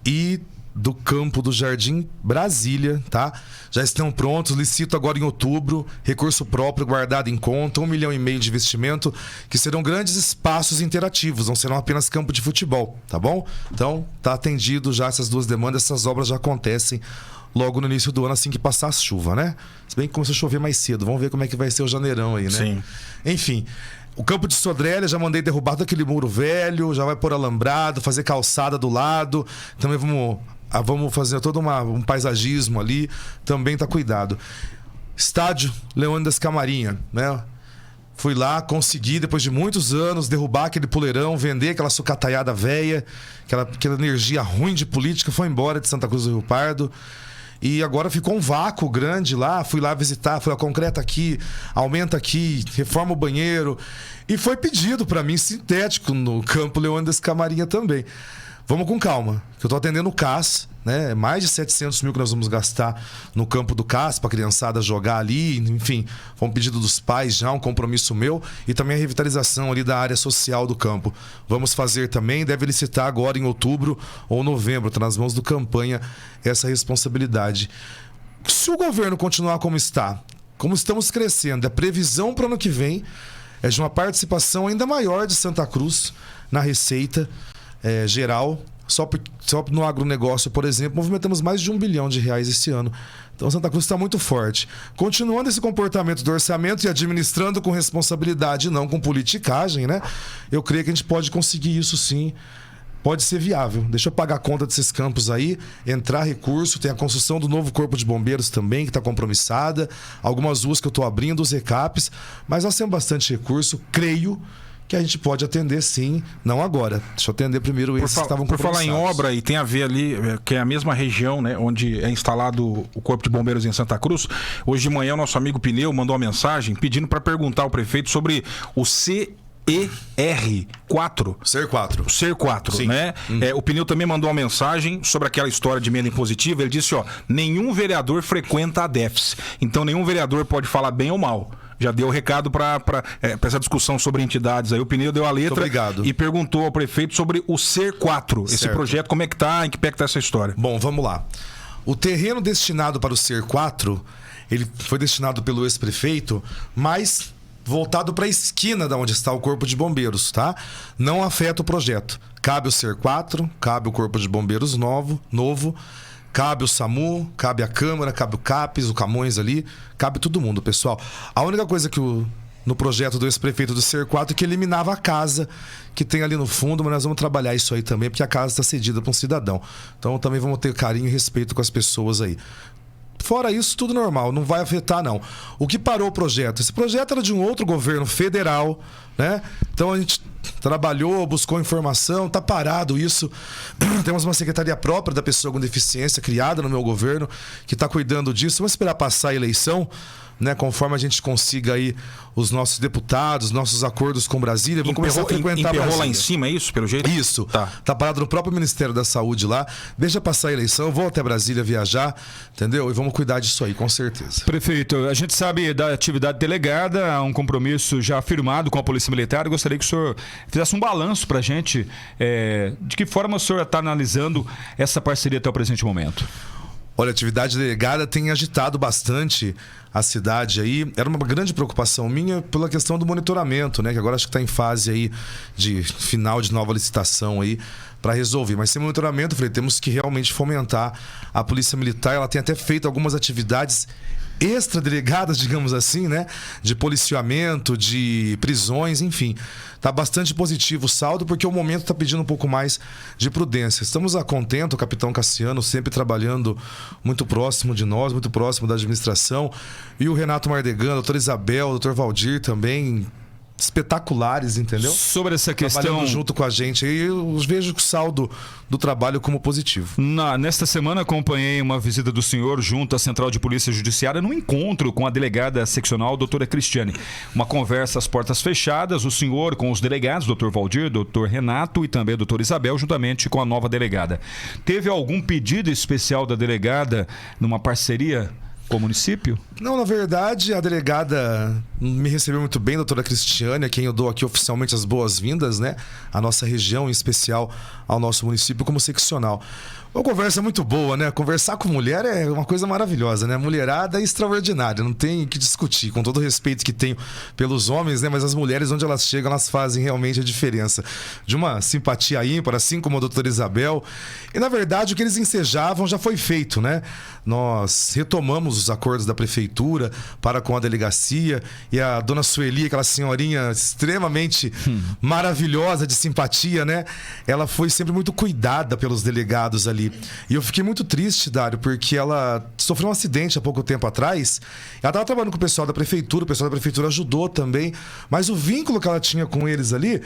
e do campo do Jardim Brasília, tá? Já estão prontos, licito agora em outubro, recurso próprio guardado em conta, 1,5 milhão de investimento, que serão grandes espaços interativos, não serão apenas campo de futebol, tá bom? Então, tá atendido já essas duas demandas, essas obras já acontecem logo no início do ano, assim que passar a chuva, né? Se bem que começou a chover mais cedo, vamos ver como é que vai ser o janeirão aí, né? Sim. Enfim, o campo de Sodrélia, já mandei derrubar daquele muro velho, já vai pôr alambrado, fazer calçada do lado, também vamos fazer todo um paisagismo ali, também tá cuidado. Estádio Leônidas Camarinha, né? Fui lá, consegui, depois de muitos anos, derrubar aquele poleirão, vender aquela sucataiada velha, aquela energia ruim de política, foi embora de Santa Cruz do Rio Pardo. E agora ficou um vácuo grande lá, fui lá visitar, falei, concreta aqui, aumenta aqui, reforma o banheiro. E foi pedido para mim sintético no campo Leônidas Camarinha também. Vamos com calma, que eu estou atendendo o CAS, né? Mais de 700 mil que nós vamos gastar no campo do CAS para a criançada jogar ali, enfim, foi um pedido dos pais já, um compromisso meu, e também a revitalização ali da área social do campo. Vamos fazer também, deve licitar agora em outubro ou novembro, está nas mãos do Campanha essa responsabilidade. Se o governo continuar como está, como estamos crescendo, a previsão para o ano que vem é de uma participação ainda maior de Santa Cruz na receita geral, só no agronegócio, por exemplo, movimentamos mais de R$1 bilhão esse ano. Então Santa Cruz está muito forte. Continuando esse comportamento do orçamento e administrando com responsabilidade, não com politicagem, né? Eu creio que a gente pode conseguir isso sim. Pode ser viável. Deixa eu pagar a conta desses campos aí, entrar recurso, tem a construção do novo Corpo de Bombeiros também, que está compromissada, algumas ruas que eu estou abrindo, os recaps, mas nós temos bastante recurso, creio que a gente pode atender sim, não agora. Deixa eu atender primeiro esses que estavam compromissados. Por falar em obra, e tem a ver ali, que é a mesma região, né, onde é instalado o Corpo de Bombeiros em Santa Cruz. Hoje de manhã o nosso amigo Pneu mandou uma mensagem pedindo para perguntar ao prefeito sobre o CER4. CER4, né? O Pneu também mandou uma mensagem sobre aquela história de emenda impositiva. Ele disse, nenhum vereador frequenta a DEFS. Então nenhum vereador pode falar bem ou mal. Já deu o recado para essa discussão sobre entidades aí. O Pneu deu a letra e perguntou ao prefeito sobre o CER4. Esse projeto, como é que tá? Em que pé que tá essa história? Bom, vamos lá. O terreno destinado para o CER4 ele foi destinado pelo ex-prefeito, mas voltado para a esquina da onde está o Corpo de Bombeiros, tá? Não afeta o projeto. Cabe o SER4, cabe o Corpo de Bombeiros novo, cabe o SAMU, cabe a Câmara, cabe o CAPES, o Camões ali, cabe todo mundo, pessoal. A única coisa que no projeto do ex-prefeito do SER4 que eliminava a casa que tem ali no fundo, mas nós vamos trabalhar isso aí também, porque a casa está cedida para um cidadão. Então também vamos ter carinho e respeito com as pessoas aí. Fora isso, tudo normal, não vai afetar não. O que parou o projeto? Esse projeto era de um outro governo federal, né? Então a gente trabalhou, buscou informação, tá parado isso. Temos uma secretaria própria da pessoa com deficiência criada no meu governo que está cuidando disso. Vamos esperar passar a eleição, né? Conforme a gente consiga aí os nossos deputados, nossos acordos com Brasília, vamos começar a frequentar Brasília. Lá em cima, é isso, pelo jeito? Isso. Tá parado no próprio Ministério da Saúde lá. Deixa passar a eleição, vou até Brasília viajar, entendeu? E vamos cuidar disso aí, com certeza. Prefeito, a gente sabe da atividade delegada, há um compromisso já firmado com a Polícia Militar. Eu gostaria que o senhor fizesse um balanço pra gente, de que forma o senhor está analisando essa parceria até o presente momento. Olha, a atividade delegada tem agitado bastante a cidade aí. Era uma grande preocupação minha pela questão do monitoramento, né? Que agora acho que está em fase aí de final de nova licitação aí para resolver. Mas sem monitoramento, falei, temos que realmente fomentar a Polícia Militar. Ela tem até feito algumas atividades extradelegadas, digamos assim, né? De policiamento, de prisões, enfim. Tá bastante positivo o saldo, porque o momento está pedindo um pouco mais de prudência. Estamos a contento, o capitão Cassiano sempre trabalhando muito próximo de nós, muito próximo da administração. E o Renato Mardegan, a doutora Isabel, o doutor Valdir também, espetaculares, entendeu? Sobre essa questão, trabalhando junto com a gente, e eu vejo o saldo do trabalho como positivo. Nesta semana acompanhei uma visita do senhor junto à Central de Polícia Judiciária num encontro com a delegada seccional, doutora Cristiane. Uma conversa às portas fechadas, o senhor com os delegados, doutor Valdir, doutor Renato e também a doutora Isabel, juntamente com a nova delegada. Teve algum pedido especial da delegada numa parceria com o município? Não, na verdade, a delegada me recebeu muito bem, a doutora Cristiane, a quem eu dou aqui oficialmente as boas-vindas, né? A nossa região, em especial ao nosso município como seccional. Uma conversa muito boa, né? Conversar com mulher é uma coisa maravilhosa, né? Mulherada é extraordinária, não tem o que discutir, com todo o respeito que tenho pelos homens, né? Mas as mulheres, onde elas chegam, elas fazem realmente a diferença. De uma simpatia ímpar, assim como a doutora Isabel. E, na verdade, o que eles ensejavam já foi feito, né? Nós retomamos os acordos da prefeitura para com a delegacia, e a dona Sueli, aquela senhorinha extremamente maravilhosa de simpatia, né? Ela foi sempre muito cuidada pelos delegados ali. E eu fiquei muito triste, Dário, porque ela sofreu um acidente há pouco tempo atrás. Ela estava trabalhando com o pessoal da prefeitura, o pessoal da prefeitura ajudou também, mas o vínculo que ela tinha com eles ali,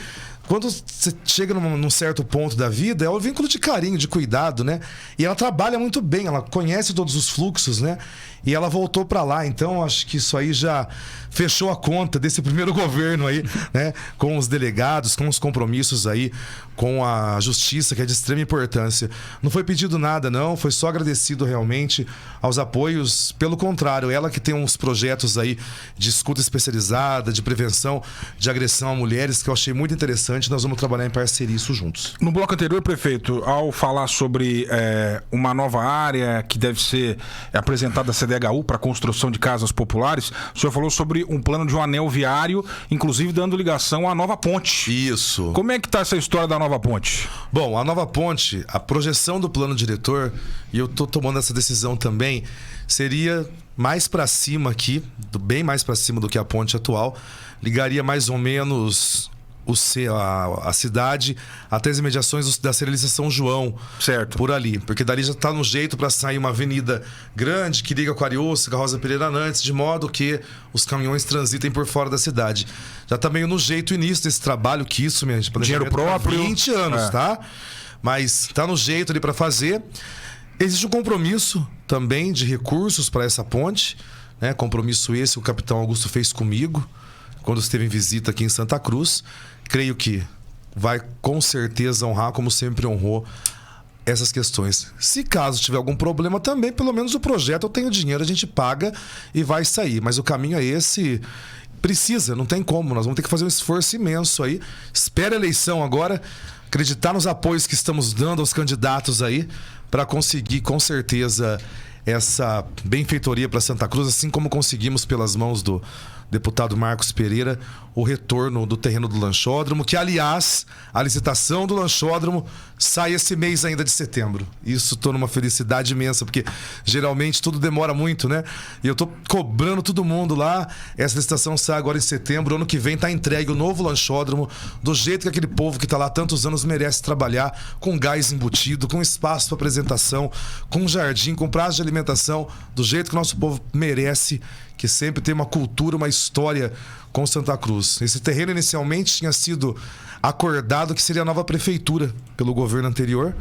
quando você chega num certo ponto da vida, é o vínculo de carinho, de cuidado, né? E ela trabalha muito bem, ela conhece todos os fluxos, né? E ela voltou para lá, então acho que isso aí já fechou a conta desse primeiro governo aí, né? Com os delegados, com os compromissos aí, com a justiça, que é de extrema importância. Não foi pedido nada, não, foi só agradecido realmente aos apoios. Pelo contrário, ela que tem uns projetos aí de escuta especializada, de prevenção de agressão a mulheres, que eu achei muito interessante, nós vamos trabalhar em parceria isso juntos. No bloco anterior, prefeito, ao falar sobre uma nova área que deve ser apresentada à CDHU para a construção de casas populares, o senhor falou sobre um plano de um anel viário, inclusive dando ligação à nova ponte. Isso. Como é que está essa história da nova ponte? Bom, a nova ponte, a projeção do plano diretor, e eu tô tomando essa decisão também, seria mais para cima aqui, bem mais para cima do que a ponte atual, ligaria mais ou menos a cidade até as imediações da Cerelice São João, certo? Por ali, porque dali já está no jeito para sair uma avenida grande que liga com a Ariúça, com a Rosa Pereira Nantes, de modo que os caminhões transitem por fora da cidade. Já está meio no jeito o início desse trabalho, que isso, minha gente, dinheiro próprio, 20 anos, tá? Mas está no jeito ali para fazer. Existe um compromisso também de recursos para essa ponte, né? Compromisso esse que o capitão Augusto fez comigo quando esteve em visita aqui em Santa Cruz. Creio que vai com certeza honrar, como sempre honrou, essas questões. Se caso tiver algum problema também, pelo menos o projeto eu tenho dinheiro, a gente paga e vai sair. Mas o caminho é esse. Precisa, não tem como. Nós vamos ter que fazer um esforço imenso aí. Espera a eleição agora, acreditar nos apoios que estamos dando aos candidatos aí, para conseguir com certeza essa benfeitoria para Santa Cruz, assim como conseguimos pelas mãos do deputado Marcos Pereira o retorno do terreno do lanchódromo, que aliás, a licitação do lanchódromo sai esse mês ainda de setembro. Isso tô numa felicidade imensa, porque geralmente tudo demora muito, né? E eu tô cobrando todo mundo lá. Essa licitação sai agora em setembro. Ano que vem tá entregue o novo lanchódromo, do jeito que aquele povo que tá lá há tantos anos merece trabalhar, com gás embutido, com espaço para apresentação, com jardim, com prazo de alimentação, do jeito que o nosso povo merece, que sempre tem uma cultura, uma história com Santa Cruz. Esse terreno inicialmente tinha sido acordado que seria a nova prefeitura pelo governo anterior,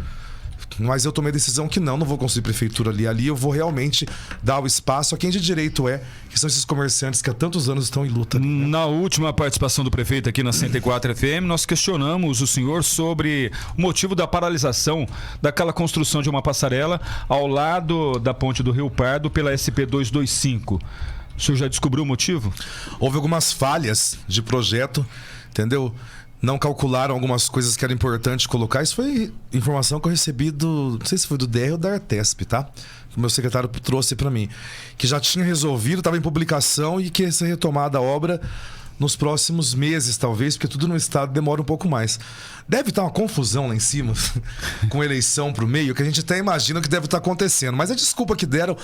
mas eu tomei a decisão que não vou construir prefeitura ali. Ali eu vou realmente dar o espaço a quem de direito que são esses comerciantes que há tantos anos estão em luta. Na última participação do prefeito aqui na 104 FM, nós questionamos o senhor sobre o motivo da paralisação daquela construção de uma passarela ao lado da ponte do Rio Pardo pela SP 225. O senhor já descobriu o motivo? Houve algumas falhas de projeto, entendeu? Não calcularam algumas coisas que era importante colocar. Isso foi informação que eu recebi não sei se foi do DR ou da Artesp, tá? Que o meu secretário trouxe para mim. Que já tinha resolvido, estava em publicação e que ia ser retomada a obra nos próximos meses, talvez, porque tudo no estado demora um pouco mais. Deve estar uma confusão lá em cima, com eleição pro meio, que a gente até imagina que deve estar acontecendo. Mas a desculpa que deram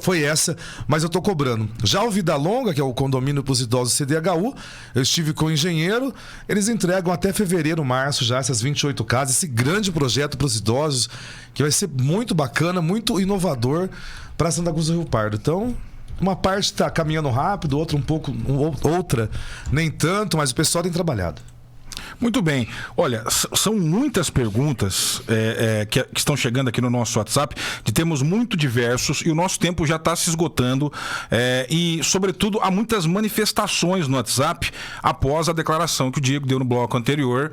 foi essa, mas eu tô cobrando. Já o Vida Longa, que é o condomínio para os idosos CDHU, eu estive com o engenheiro, eles entregam até fevereiro, março já, essas 28 casas, esse grande projeto para os idosos, que vai ser muito bacana, muito inovador para Santa Cruz do Rio Pardo. Então, uma parte está caminhando rápido, outra outra nem tanto, mas o pessoal tem trabalhado. Muito bem. Olha, são muitas perguntas que estão chegando aqui no nosso WhatsApp, de temas muito diversos, e o nosso tempo já está se esgotando. E, sobretudo, há muitas manifestações no WhatsApp após a declaração que o Diego deu no bloco anterior,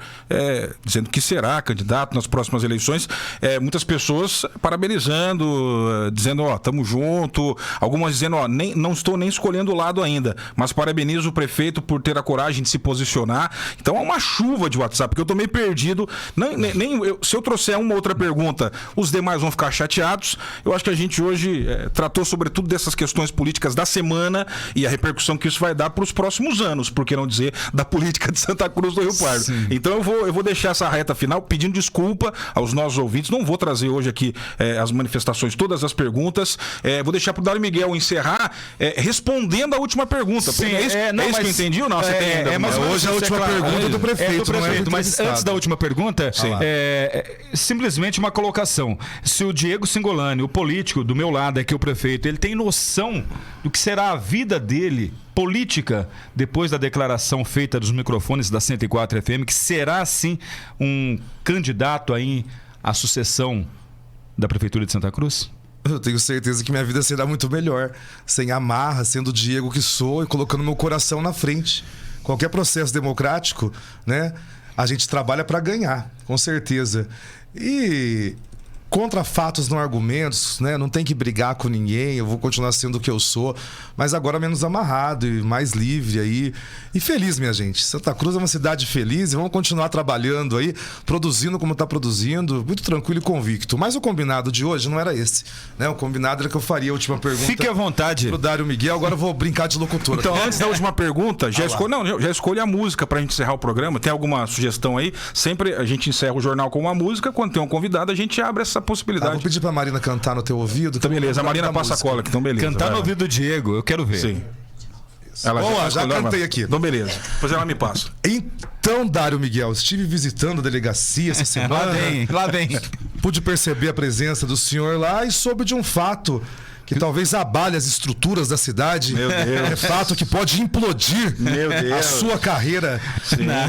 dizendo que será candidato nas próximas eleições. Muitas pessoas parabenizando, dizendo, tamo junto. Algumas dizendo, não estou nem escolhendo o lado ainda, mas parabenizo o prefeito por ter a coragem de se posicionar. Então, há uma chuva de WhatsApp, porque eu tô meio perdido. Se eu trouxer uma outra pergunta, os demais vão ficar chateados. Eu acho que a gente hoje tratou sobretudo dessas questões políticas da semana e a repercussão que isso vai dar para os próximos anos, por que não dizer da política de Santa Cruz do Rio Pardo. Sim. Então eu vou deixar essa reta final pedindo desculpa aos nossos ouvintes. Não vou trazer hoje aqui as manifestações, todas as perguntas. Vou deixar para o Dário Miguel encerrar respondendo a última pergunta. Sim, é isso que eu entendi ou não? Você tem ainda? Mas hoje a última pergunta do prefeito. Mas antes da última pergunta, simplesmente uma colocação. Se o Diego Singolani, o político do meu lado aqui, o prefeito, ele tem noção do que será a vida dele política depois da declaração feita dos microfones da 104 FM, que será sim um candidato aí à sucessão da Prefeitura de Santa Cruz? Eu tenho certeza que minha vida será muito melhor sem amarra, sendo o Diego que sou e colocando meu coração na frente. Qualquer processo democrático, né, a gente trabalha para ganhar, com certeza. E contra fatos não argumentos, né? Não tem que brigar com ninguém, eu vou continuar sendo o que eu sou, mas agora menos amarrado e mais livre aí. E feliz, minha gente. Santa Cruz é uma cidade feliz e vamos continuar trabalhando aí, produzindo como está produzindo, muito tranquilo e convicto. Mas o combinado de hoje não era esse, né? O combinado era que eu faria a última pergunta. Fique à vontade. Pro Dário Miguel, agora eu vou brincar de locutora. Então, antes da última pergunta, já escolhe a música pra gente encerrar o programa. Tem alguma sugestão aí? Sempre a gente encerra o jornal com uma música, quando tem um convidado a gente abre essa possibilidade. Vou pedir pra Marina cantar no teu ouvido. Então, beleza, a Marina passa a cola aqui, então beleza. Cantar no ouvido do Diego, eu quero ver. Sim. Ela já cantei aqui. Então, beleza. Depois ela me passa. Então, Dário Miguel, estive visitando a delegacia essa semana. Lá vem. Pude perceber a presença do senhor lá e soube de um fato que talvez abale as estruturas da cidade. Meu Deus. É fato que pode implodir a sua carreira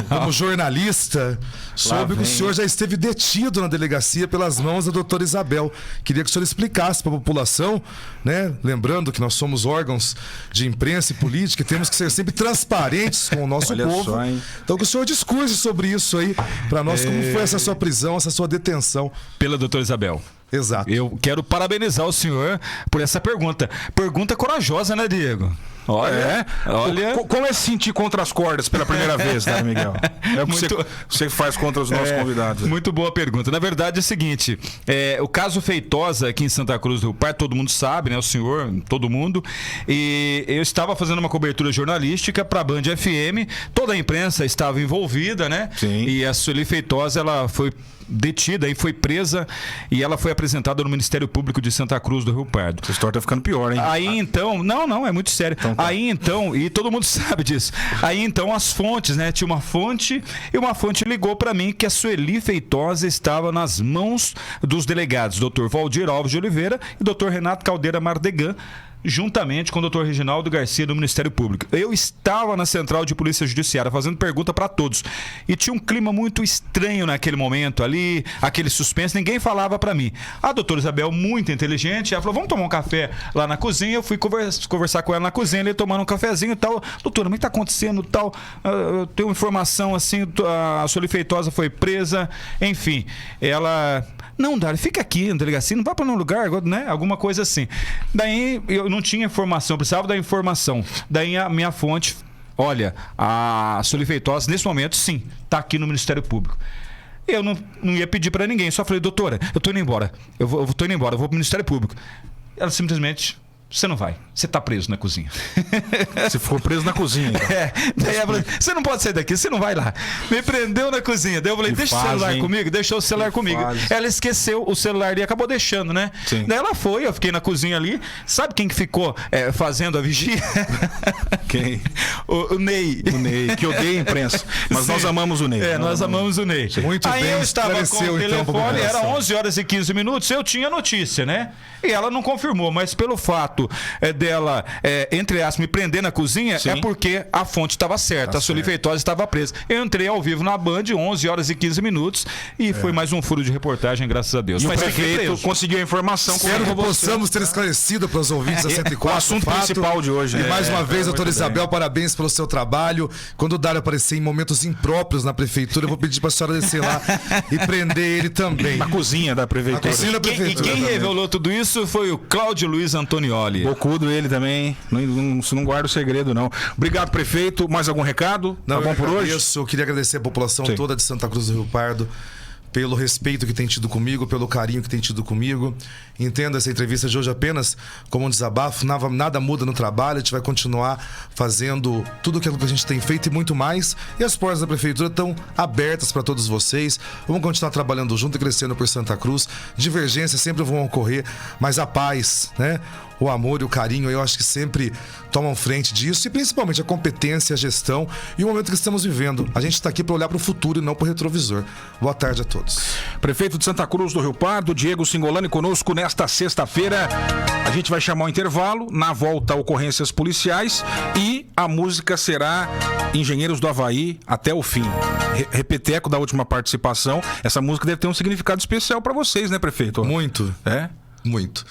como jornalista. Soube que o senhor já esteve detido na delegacia pelas mãos da doutora Isabel. Queria que o senhor explicasse para a população, né? Lembrando que nós somos órgãos de imprensa e política e temos que ser sempre transparentes com o nosso povo. Então que o senhor discurse sobre isso aí para nós, como foi essa sua prisão, essa sua detenção. Pela doutora Isabel. Exato. Eu quero parabenizar o senhor por essa pergunta. Pergunta corajosa, né, Diego? Olha. Como é se sentir contra as cordas pela primeira vez, né, Miguel? É o que você faz contra os nossos convidados. Muito boa pergunta. Na verdade é o seguinte, o caso Feitosa aqui em Santa Cruz do Rio Pardo, todo mundo sabe, né? O senhor, todo mundo. E eu estava fazendo uma cobertura jornalística para a Band FM, toda a imprensa estava envolvida, né? Sim. E a Sueli Feitosa, ela foi detida e foi presa e ela foi apresentada no Ministério Público de Santa Cruz do Rio Pardo. Essa história tá ficando pior, hein? Aí então, não, é muito sério. Então, tá. Aí então, e todo mundo sabe disso. Aí então as fontes, né? Tinha uma fonte e uma fonte ligou para mim que a Sueli Feitosa estava nas mãos dos delegados Dr. Valdir Alves de Oliveira e Dr. Renato Caldeira Mardegan, juntamente com o Dr. Reginaldo Garcia do Ministério Público. Eu estava na Central de Polícia Judiciária fazendo pergunta para todos. E tinha um clima muito estranho naquele momento ali, aquele suspense, ninguém falava para mim. A doutora Isabel, muito inteligente, ela falou, vamos tomar um café lá na cozinha. Eu fui conversar com ela na cozinha, ele tomando um cafezinho e tal. Doutora, mas tá acontecendo tal? Eu tenho informação assim, a Sueli Feitosa foi presa, enfim. Ela... Não, Dário, fica aqui na delegacia, não vai para nenhum lugar, né? Alguma coisa assim. Daí eu não tinha informação, eu precisava da informação. Daí a minha fonte, olha, a Sueli Feitosa, nesse momento, sim, tá aqui no Ministério Público. Eu não ia pedir para ninguém, só falei, doutora, eu tô indo embora, eu vou pro Ministério Público. Ela simplesmente... Você não vai. Você tá preso na cozinha. Você ficou preso na cozinha. Então. Daí ela falou, você não pode sair daqui, você não vai lá. Me prendeu na cozinha. Daí eu falei, deixa o celular comigo. Deixou o celular comigo. Ela esqueceu o celular e acabou deixando, né? Sim. Daí ela foi, eu fiquei na cozinha ali. Sabe quem que ficou fazendo a vigia? Quem? O Ney. O Ney, que odeia a imprensa. Mas Sim. nós amamos o Ney. Nós amamos o Ney. Muito aí bem, eu estava com o telefone, era 11 horas e 15 minutos, eu tinha notícia, né? E ela não confirmou, mas pelo fato dela, entre aspas, me prender na cozinha, Sim. é porque a fonte estava certa, a Sueli Feitosa estava presa. Eu entrei ao vivo na Band, 11 horas e 15 minutos, e foi mais um furo de reportagem, graças a Deus. E mas o prefeito conseguiu a informação. Espero que possamos ter esclarecido para os ouvintes da 104. O assunto principal de hoje. E mais uma vez, doutora Isabel, parabéns pelo seu trabalho. Quando o Dário aparecer em momentos impróprios na prefeitura, eu vou pedir para a senhora descer lá e prender ele também. Na cozinha da prefeitura. Na cozinha da prefeitura. E quem revelou tudo isso foi o Cláudio Luiz Antonioli. Bocudo ele também. Não guarda o segredo, não. Obrigado, prefeito. Mais algum recado? Não, tá bom por hoje? Eu queria agradecer a população toda de Santa Cruz do Rio Pardo pelo respeito que tem tido comigo, pelo carinho que tem tido comigo. Entenda essa entrevista de hoje apenas como um desabafo. Nada muda no trabalho. A gente vai continuar fazendo tudo aquilo que a gente tem feito e muito mais. E as portas da prefeitura estão abertas para todos vocês. Vamos continuar trabalhando junto e crescendo por Santa Cruz. Divergências sempre vão ocorrer, mas a paz, né? O amor e o carinho, eu acho que sempre tomam frente disso, e principalmente a competência, a gestão e o momento que estamos vivendo. A gente está aqui para olhar para o futuro e não para o retrovisor. Boa tarde a todos. Prefeito de Santa Cruz do Rio Pardo, Diego Singolani, conosco nesta sexta-feira. A gente vai chamar um intervalo, na volta ocorrências policiais, e a música será Engenheiros do Havaí até o fim. Repeteco da última participação. Essa música deve ter um significado especial para vocês, né, prefeito? Muito. Muito.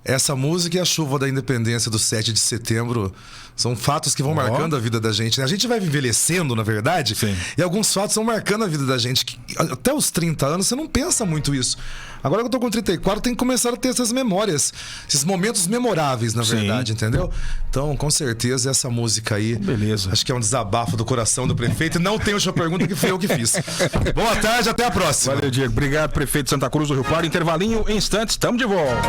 Essa música e a chuva da independência do 7 de setembro são fatos que vão marcando a vida da gente. A gente vai envelhecendo, na verdade, Sim. E alguns fatos vão marcando a vida da gente. Que, até os 30 anos você não pensa muito isso. Agora que eu tô com 34, tem que começar a ter essas memórias, esses momentos memoráveis, na verdade, entendeu? Então, com certeza, essa música aí, beleza. Acho que é um desabafo do coração do prefeito. E não tem outra pergunta que foi eu que fiz. Boa tarde, até a próxima. Valeu, Diego. Obrigado, prefeito de Santa Cruz do Rio Pardo. Intervalinho, em instantes, estamos de volta.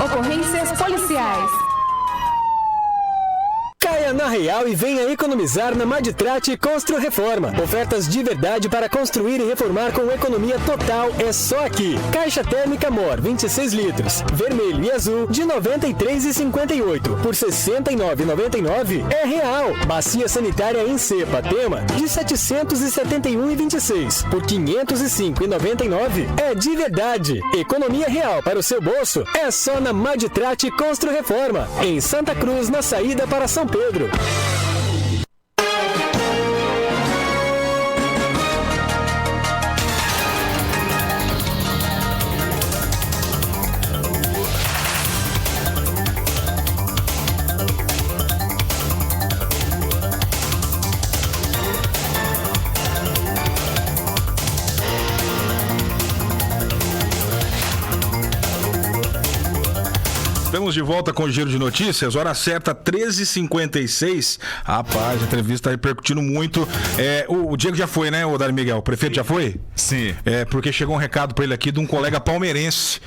Ocorrências policiais. Caia na Real e venha economizar na Madtrate Constru Reforma. Ofertas de verdade para construir e reformar com economia total é só aqui. Caixa térmica Mor 26 litros, vermelho e azul de R$ 93,58 por R$ 69,99 é real. Bacia sanitária em cepa Tema de R$ 771,26 por R$ 505,99 é de verdade. Economia real para o seu bolso é só na Madtrate Constru Reforma, em Santa Cruz, na saída para São Pedro. Estamos de volta com o Giro de Notícias, hora certa, 13h56. Rapaz, a entrevista está repercutindo muito. O Diego já foi, né, o Dari Miguel? O prefeito já foi? Sim. Porque chegou um recado para ele aqui de um colega palmeirense,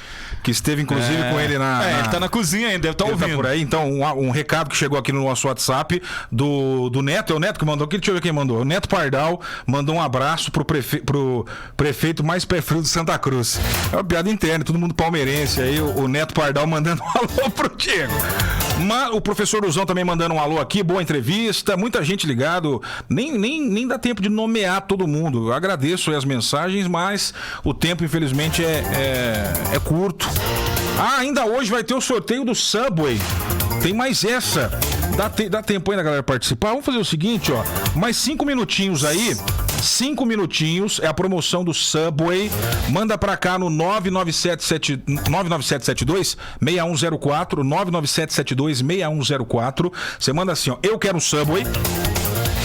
que esteve inclusive com ele ele tá na cozinha ainda, deve estar ouvindo. Tá por aí. Então, um recado que chegou aqui no nosso WhatsApp do Neto, é o Neto que mandou aqui, deixa eu ver quem mandou. O Neto Pardal mandou um abraço pro prefeito mais pé frio de Santa Cruz. É uma piada interna, todo mundo palmeirense aí, o Neto Pardal mandando um alô pro Diego. O professor Luzão também mandando um alô aqui, boa entrevista, muita gente ligado, nem dá tempo de nomear todo mundo. Eu agradeço aí as mensagens, mas o tempo infelizmente é curto. Ainda hoje vai ter o sorteio do Subway. Tem mais essa. Dá tempo aí da galera participar. Vamos fazer o seguinte, ó. Mais 5 minutinhos aí. 5 minutinhos é a promoção do Subway. Manda pra cá no 99772-6104. 99772-6104. Você manda assim, ó. Eu quero Subway.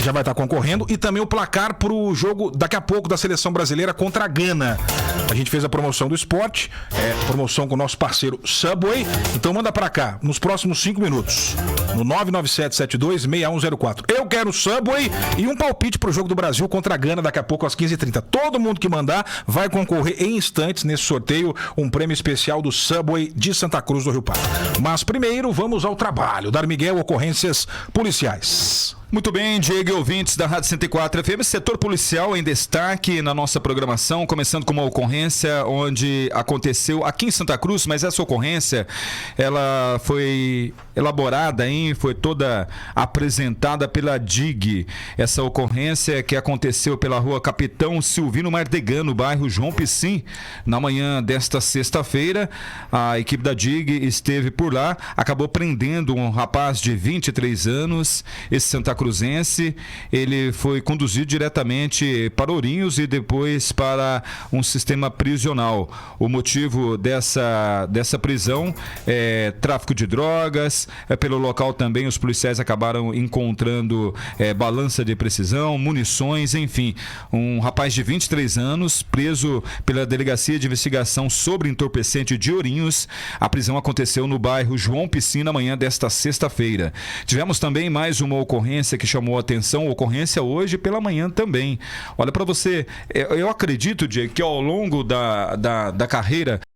Já vai estar concorrendo. E também o placar pro jogo daqui a pouco da Seleção Brasileira contra a Gana. A gente fez a promoção do esporte, promoção com o nosso parceiro Subway. Então manda pra cá, nos próximos 5 minutos, no 99772-6104. Eu quero Subway e um palpite pro jogo do Brasil contra a Gana daqui a pouco às 15h30. Todo mundo que mandar vai concorrer em instantes nesse sorteio, um prêmio especial do Subway de Santa Cruz do Rio Pardo. Mas primeiro vamos ao trabalho. Dar Miguel, ocorrências policiais. Muito bem, Diego e ouvintes da Rádio 104 FM, setor policial em destaque na nossa programação, começando com uma ocorrência onde aconteceu aqui em Santa Cruz, mas essa ocorrência, ela foi elaborada, foi toda apresentada pela DIG. Essa ocorrência que aconteceu pela rua Capitão Silvino Mardegan, no bairro João Piscim, na manhã desta sexta-feira. A equipe da DIG esteve por lá, acabou prendendo um rapaz de 23 anos, esse Santa Cruzense. Ele foi conduzido diretamente para Ourinhos e depois para um sistema prisional. O motivo dessa prisão é tráfico de drogas. Pelo local também os policiais acabaram encontrando balança de precisão, munições, enfim. Um rapaz de 23 anos preso pela Delegacia de Investigação sobre Entorpecente de Ourinhos. A prisão aconteceu no bairro João Piscina na manhã desta sexta-feira. Tivemos também mais uma ocorrência que chamou a atenção, ocorrência hoje pela manhã também. Olha, para você, eu acredito, Diego, que ao longo da carreira